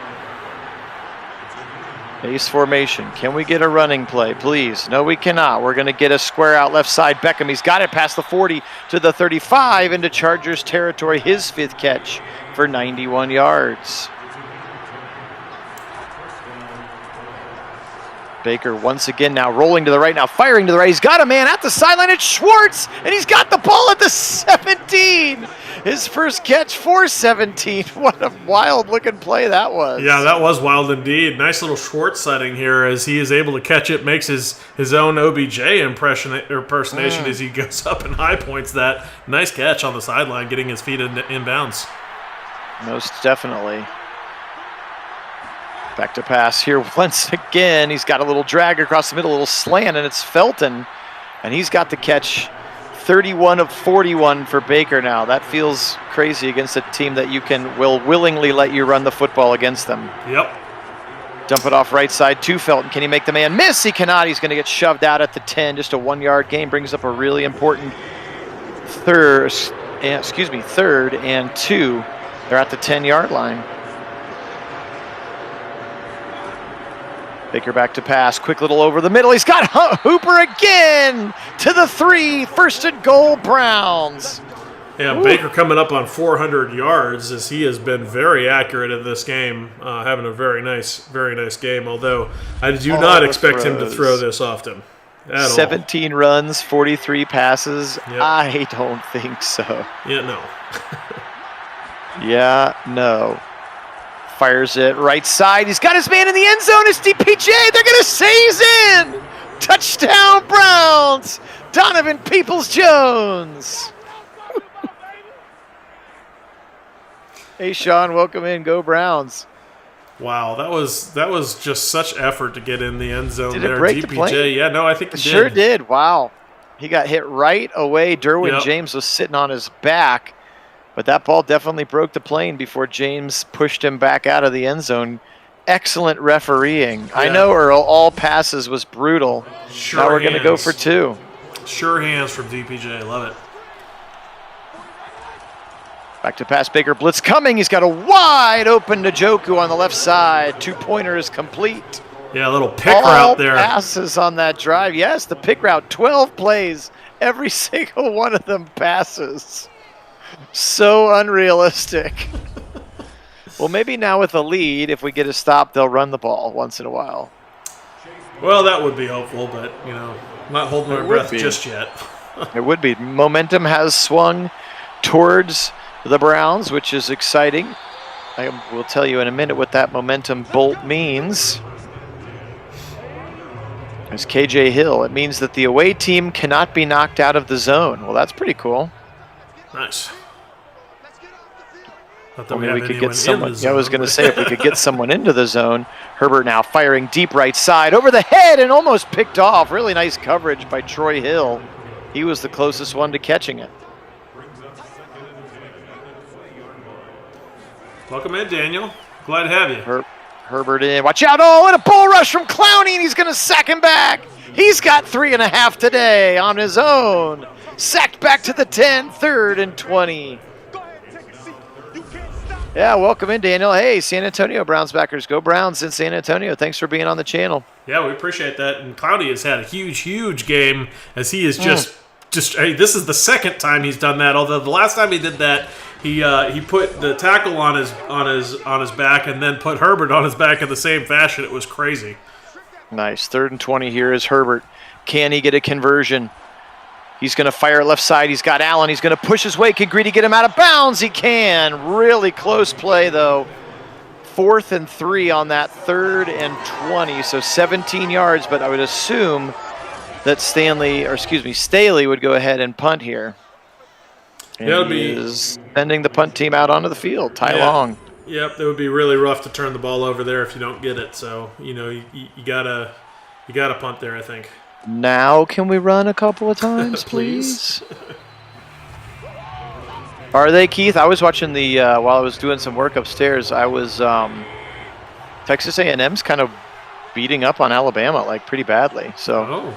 Base formation. Can we get a running play, please? No, we cannot. We're going to get a square out left side. Beckham, he's got it past the 40 to the 35 into Chargers territory. His 5th catch for 91 yards. Baker once again now rolling to the right, now firing to the right. He's got a man at the sideline. It's Schwartz, and he's got the ball at the 17. His first catch for 17. What a wild-looking play that was. Yeah, that was wild indeed. Nice little Schwartz setting here as he is able to catch it, makes his own OBJ impersonation as he goes up and high points that. Nice catch on the sideline, getting his feet in bounds. Most definitely. Back to pass here once again. He's got a little drag across the middle, a little slant, and it's Felton. And he's got the catch. 31 of 41 for Baker now. That feels crazy against a team that will willingly let you run the football against them. Yep. Dump it off right side to Felton. Can he make the man miss? He cannot. He's going to get shoved out at the 10. Just a 1-yard gain brings up a really important third and 2. They're at the 10-yard line. Baker back to pass, quick little over the middle. He's got Hooper again to the 3. First and goal, Browns. Yeah, Baker coming up on 400 yards as he has been very accurate in this game, having a very nice game. Although I do not expect him to throw this often at 17 runs, 43 passes. Yep. I don't think so. Yeah, no. Yeah, no. Fires it right side. He's got his man in the end zone. It's DPJ. They're going to say he's in. Touchdown, Browns. Donovan Peoples-Jones. Hey, Sean, welcome in. Go Browns. Wow, that was just such effort to get in the end zone. Did there. It break DPJ, the plane? Yeah, no, I think it sure did. Wow. He got hit right away. Derwin James was sitting on his back. But that ball definitely broke the plane before James pushed him back out of the end zone. Excellent refereeing. Yeah. I know, Earl, all passes was brutal. Sure now we're going to go for 2. Sure hands from DPJ. Love it. Back to pass. Baker blitz coming. He's got a wide open Njoku on the left side. 2-pointer is complete. Yeah, a little pick route there. All passes on that drive. Yes, the pick route. 12 plays. Every single one of them passes. So unrealistic. Well, maybe now with a lead, if we get a stop, they'll run the ball once in a while. Well, that would be hopeful, but, I'm not holding my breath just yet. It would be. Momentum has swung towards the Browns, which is exciting. I will tell you in a minute what that momentum bolt means. There's KJ Hill. It means that the away team cannot be knocked out of the zone. Well, that's pretty cool. Nice. We could get someone. I was going to say if we could get someone into the zone. Herbert now firing deep right side over the head and almost picked off. Really nice coverage by Troy Hill. He was the closest one to catching it. Welcome in, Daniel. Glad to have you. Herbert in. Watch out! Oh, and a bull rush from Clowney, and he's going to sack him back. He's got 3.5 today on his own. Sacked back to the 10, 3rd and 20. Yeah, welcome in, Daniel. Hey, San Antonio Browns backers. Go Browns in San Antonio. Thanks for being on the channel. Yeah, we appreciate that. And Cloudy has had a huge game as he is just hey, this is the second time he's done that. Although the last time he did that, he put the tackle on his back and then put Herbert on his back in the same fashion. It was crazy. Nice. 3rd and 20 here is Herbert. Can he get a conversion? He's going to fire left side. He's got Allen. He's going to push his way. Can Greedy get him out of bounds? He can. Really close play, though. 4th and 3 on that 3rd and 20. So 17 yards, but I would assume that Staley would go ahead and punt here. And he is sending the punt team out onto the field. Ty Long. Yep, it would be really rough to turn the ball over there if you don't get it. So, you gotta punt there, I think. Now can we run a couple of times, please? Are they, Keith? I was watching the while I was doing some work upstairs. I was Texas A&M's kind of beating up on Alabama like pretty badly. So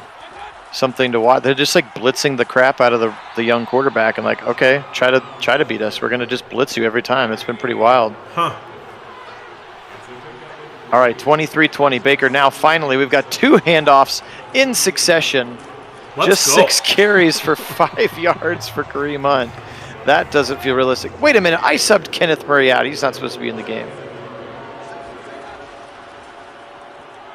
something to watch. They're just like blitzing the crap out of the young quarterback and like, okay, try to beat us. We're gonna just blitz you every time. It's been pretty wild. Huh. All right, 23-20. Baker now finally, we've got 2 handoffs in succession. Just 6 carries for 5 yards for Kareem Hunt. That doesn't feel realistic. Wait a minute, I subbed Kenneth Murray out. He's not supposed to be in the game.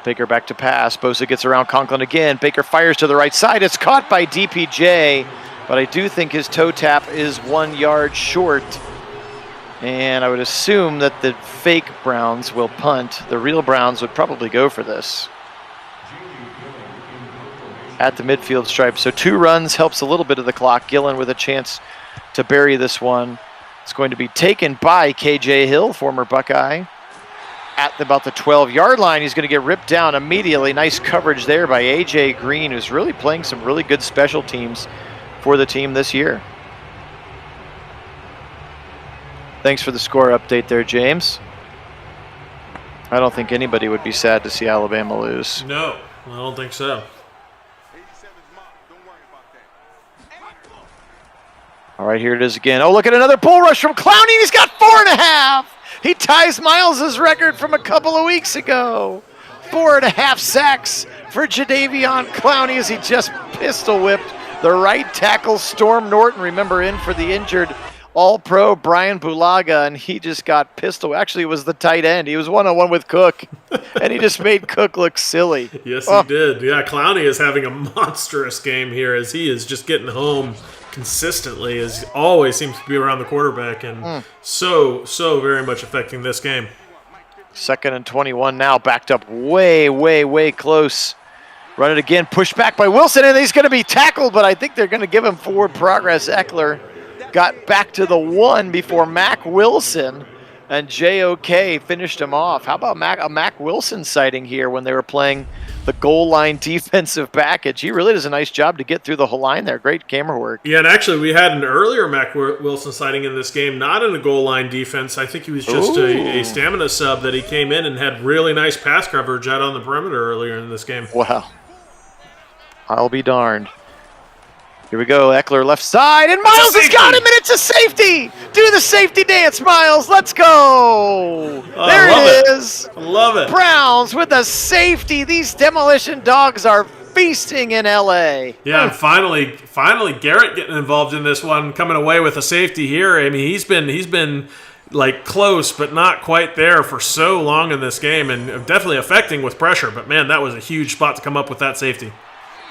Baker back to pass. Bosa gets around Conklin again. Baker fires to the right side. It's caught by DPJ, but I do think his toe tap is 1 yard short. And I would assume that the fake Browns will punt. The real Browns would probably go for this at the midfield stripe. So 2 runs helps a little bit of the clock. Gillen with a chance to bury this one. It's going to be taken by KJ Hill, former Buckeye. At about the 12-yard line, he's going to get ripped down immediately. Nice coverage there by A.J. Green, who's really playing some really good special teams for the team this year. Thanks for the score update there, James. I don't think anybody would be sad to see Alabama lose. No, I don't think so. All right, here it is again. Oh, look at another bull rush from Clowney. He's got 4.5. He ties Miles's record from a couple of weeks ago. 4.5 sacks for Jadeveon Clowney as he just pistol whipped the right tackle, Storm Norton. Remember, in for the injured All-Pro Brian Bulaga, and he just got pistol. Actually, it was the tight end. He was one-on-one with Cook, and he just made Cook look silly. Yes, he did. Yeah, Clowney is having a monstrous game here as he is just getting home consistently, as always seems to be around the quarterback, and so very much affecting this game. 2nd and 21 now, backed up way close. Run it again, pushed back by Wilson, and he's going to be tackled, but I think they're going to give him forward progress. Eckler got back to the 1 before Mac Wilson, and JOK finished him off. How about a Mac Wilson sighting here when they were playing the goal line defensive package? He really does a nice job to get through the whole line there. Great camera work. Yeah, and actually we had an earlier Mac Wilson sighting in this game, not in a goal line defense. I think he was just a stamina sub that he came in and had really nice pass coverage out on the perimeter earlier in this game. Wow. I'll be darned. Here we go, Eckler left side, and Miles has got him, and it's a safety! Do the safety dance, Miles, let's go! There it is! I love it. Browns with a safety. These demolition dogs are feasting in L.A. Yeah, and finally Garrett getting involved in this one, coming away with a safety here. I mean, he's been like close, but not quite there for so long in this game, and definitely affecting with pressure. But man, that was a huge spot to come up with that safety.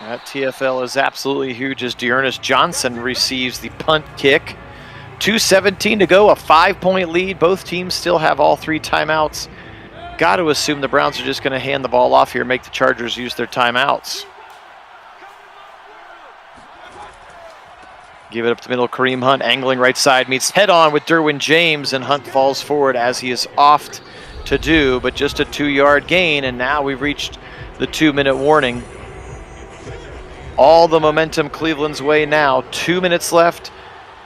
That TFL is absolutely huge as Dearness Johnson receives the punt kick. 2:17 to go, a 5-point lead. Both teams still have all 3 timeouts. Got to assume the Browns are just going to hand the ball off here, make the Chargers use their timeouts. Give it up the middle, Kareem Hunt angling right side, meets head on with Derwin James, and Hunt falls forward as he is oft to do, but just a 2-yard gain, and now we've reached the 2-minute warning. All the momentum Cleveland's way now. 2 minutes left.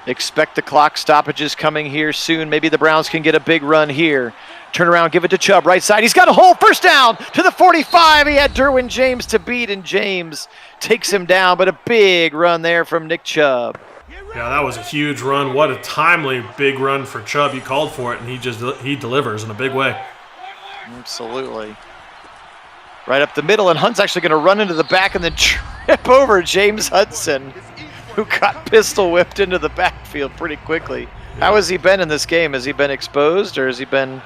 Expect the clock stoppages coming here soon. Maybe the Browns can get a big run here. Turn around, give it to Chubb, right side. He's got a hole, first down to the 45. He had Derwin James to beat, and James takes him down, but a big run there from Nick Chubb. Yeah, that was a huge run. What a timely big run for Chubb. He called for it, and he delivers in a big way. Absolutely. Right up the middle, and Hunt's actually going to run into the back and then trip over James Hudson, who got pistol whipped into the backfield pretty quickly. Yeah. How has he been in this game? Has he been exposed, or has he been...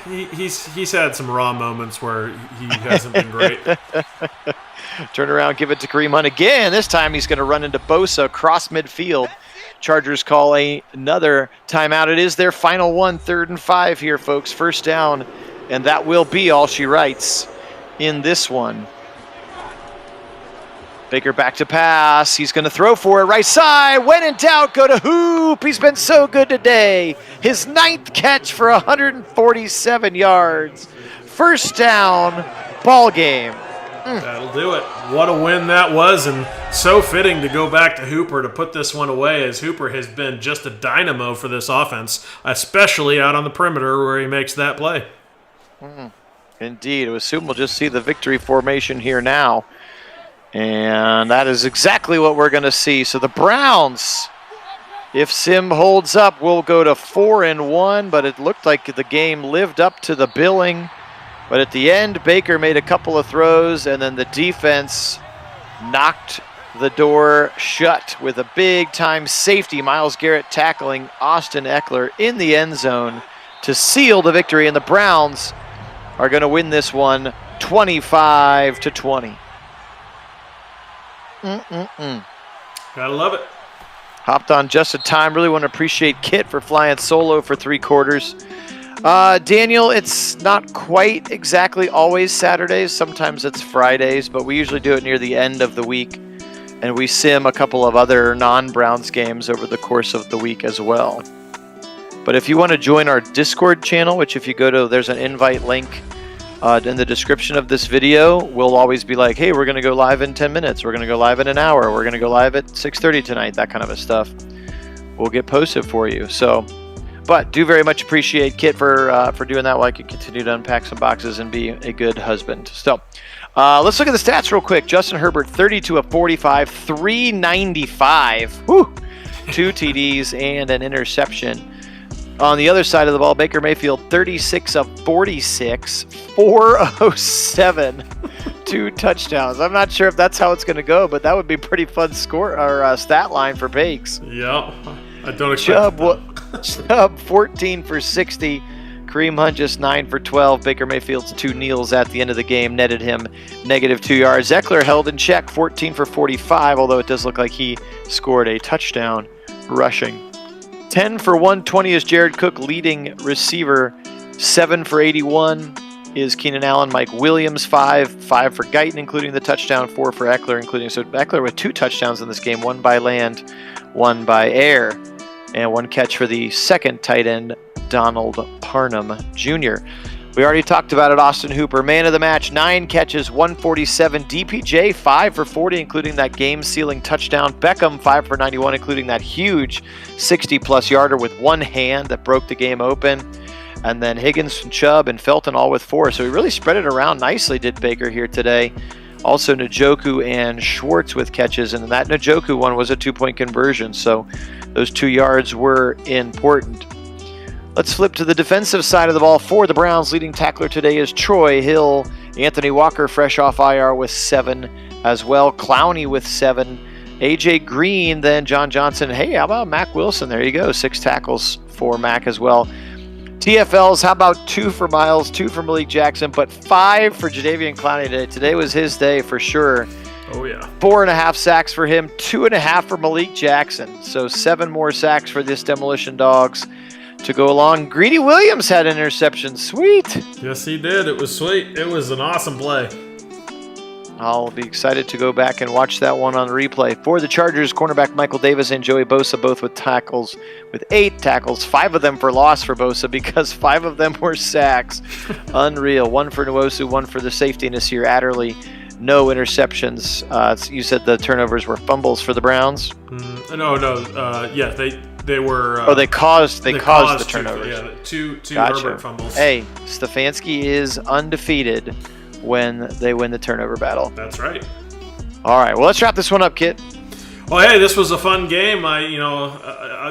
He's had some raw moments where he hasn't been great. Turn around, give it to Kareem Hunt again. This time he's going to run into Bosa across midfield. Chargers call another timeout. It is their final one, 3rd and 5 here, folks. First down, and that will be all she writes in this one. Baker back to pass. He's going to throw for it. Right side. When in doubt, go to Hoop. He's been so good today. His 9th catch for 147 yards. First down, ball game. That'll do it. What a win that was, and so fitting to go back to Hooper to put this one away, as Hooper has been just a dynamo for this offense, especially out on the perimeter where he makes that play. Indeed. I assume we'll just see the victory formation here now. And that is exactly what we're going to see. So the Browns, if Sim holds up, will go to 4-1, but it looked like the game lived up to the billing. But at the end, Baker made a couple of throws, and then the defense knocked the door shut with a big-time safety. Myles Garrett tackling Austin Eckler in the end zone to seal the victory, and the Browns are going to win this one 25-20. Gotta love it. Hopped on just in time. Really want to appreciate Kit for flying solo for 3 quarters. Daniel, it's not quite exactly always Saturdays. Sometimes it's Fridays, but we usually do it near the end of the week. And we sim a couple of other non-Browns games over the course of the week as well. But if you want to join our Discord channel, which if you go to, there's an invite link in the description of this video, we'll always be like, hey, we're going to go live in 10 minutes. We're going to go live in an hour. We're going to go live at 6:30 tonight, that kind of a stuff. We'll get posted for you. So, but do very much appreciate Kit for doing that while I can continue to unpack some boxes and be a good husband. So, let's look at the stats real quick. Justin Herbert, 32 of 45, 395. Woo! 2 TDs and an interception. On the other side of the ball, Baker Mayfield, 36 of 46, 407, 2 touchdowns. I'm not sure if that's how it's going to go, but that would be pretty fun score or stat line for Bakes. Yeah, I don't expect Chubb, 14 for 60. Kareem Hunt just 9 for 12. Baker Mayfield's 2 kneels at the end of the game netted him -2 yards. Eckler held in check, 14 for 45, although it does look like he scored a touchdown rushing. 10 for 120 is Jared Cook, leading receiver. 7 for 81 is Keenan Allen. Mike Williams, 5 for Guyton, including the touchdown, 4 for Eckler, including, so Eckler with 2 touchdowns in this game, 1 by land, 1 by air, and 1 catch for the second tight end, Donald Parham Jr. We already talked about it. Austin Hooper, man of the match, 9 catches, 147. DPJ, 5 for 40, including that game-sealing touchdown. Beckham, 5 for 91, including that huge 60-plus yarder with one hand that broke the game open. And then Higgins, Chubb, and Felton all with 4. So he really spread it around nicely, did Baker here today. Also Njoku and Schwartz with catches, and that Njoku one was a 2-point conversion. So those 2 yards were important. Let's flip to the defensive side of the ball for the Browns. Leading tackler today is Troy Hill. Anthony Walker, fresh off IR, with 7 as well. Clowney with 7. AJ Green, then John Johnson. Hey, how about Mac Wilson? There you go. 6 tackles for Mac as well. TFLs, how about 2 for Miles, 2 for Malik Jackson, but 5 for Jadeveon Clowney today. Today was his day for sure. Oh, yeah. 4.5 sacks for him, 2.5 for Malik Jackson. So 7 more sacks for this Demolition Dogs to go along. Greedy Williams had an interception. Sweet. Yes, he did. It was sweet. It was an awesome play. I'll be excited to go back and watch that one on replay. For the Chargers, cornerback Michael Davis and Joey Bosa, both with tackles, with 8 tackles, 5 of them for loss for Bosa because 5 of them were sacks. Unreal. 1 for Nwosu, 1 for the safety, Nasir Adderley. No interceptions. You said the turnovers were fumbles for the Browns? No. Yeah, they were. They caused the turnovers. Two Gotcha. Herbert fumbles. Hey, Stefanski is undefeated when they win the turnover battle. That's right. All right, well, let's wrap this one up, Kit. Well, hey, this was a fun game.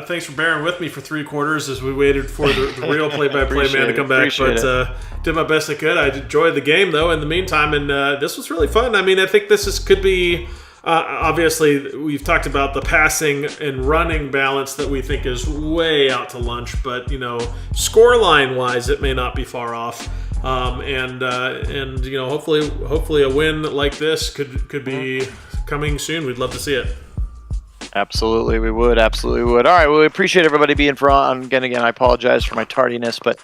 Thanks for bearing with me for 3 quarters as we waited for the real play-by-play man to come back. But did my best I could. I enjoyed the game though in the meantime, and this was really fun. I mean, I think could be. Obviously, we've talked about the passing and running balance that we think is way out to lunch, but scoreline wise, it may not be far off. Hopefully a win like this could be coming soon. We'd love to see it. Absolutely, we would. Absolutely would. All right, well, we appreciate everybody being on. Again, I apologize for my tardiness, but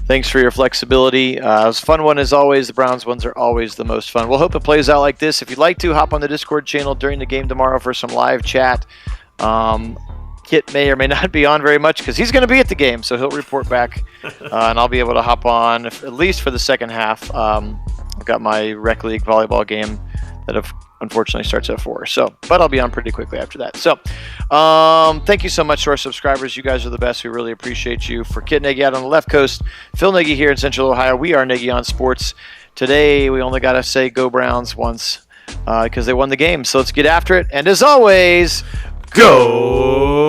thanks for your flexibility. It was a fun one as always. The Browns ones are always the most fun. We'll hope it plays out like this. If you'd like to, hop on the Discord channel during the game tomorrow for some live chat. Kit may or may not be on very much because he's going to be at the game, so he'll report back, and I'll be able to hop on at least for the second half. I've got my rec league volleyball game that unfortunately starts at 4. But I'll be on pretty quickly after that. So, thank you so much to our subscribers. You guys are the best. We really appreciate you. For Kit Nagy out on the left coast, Phil Nagy here in Central Ohio, we are Nagy on Sports. Today, we only got to say go Browns once because they won the game. So let's get after it. And as always, go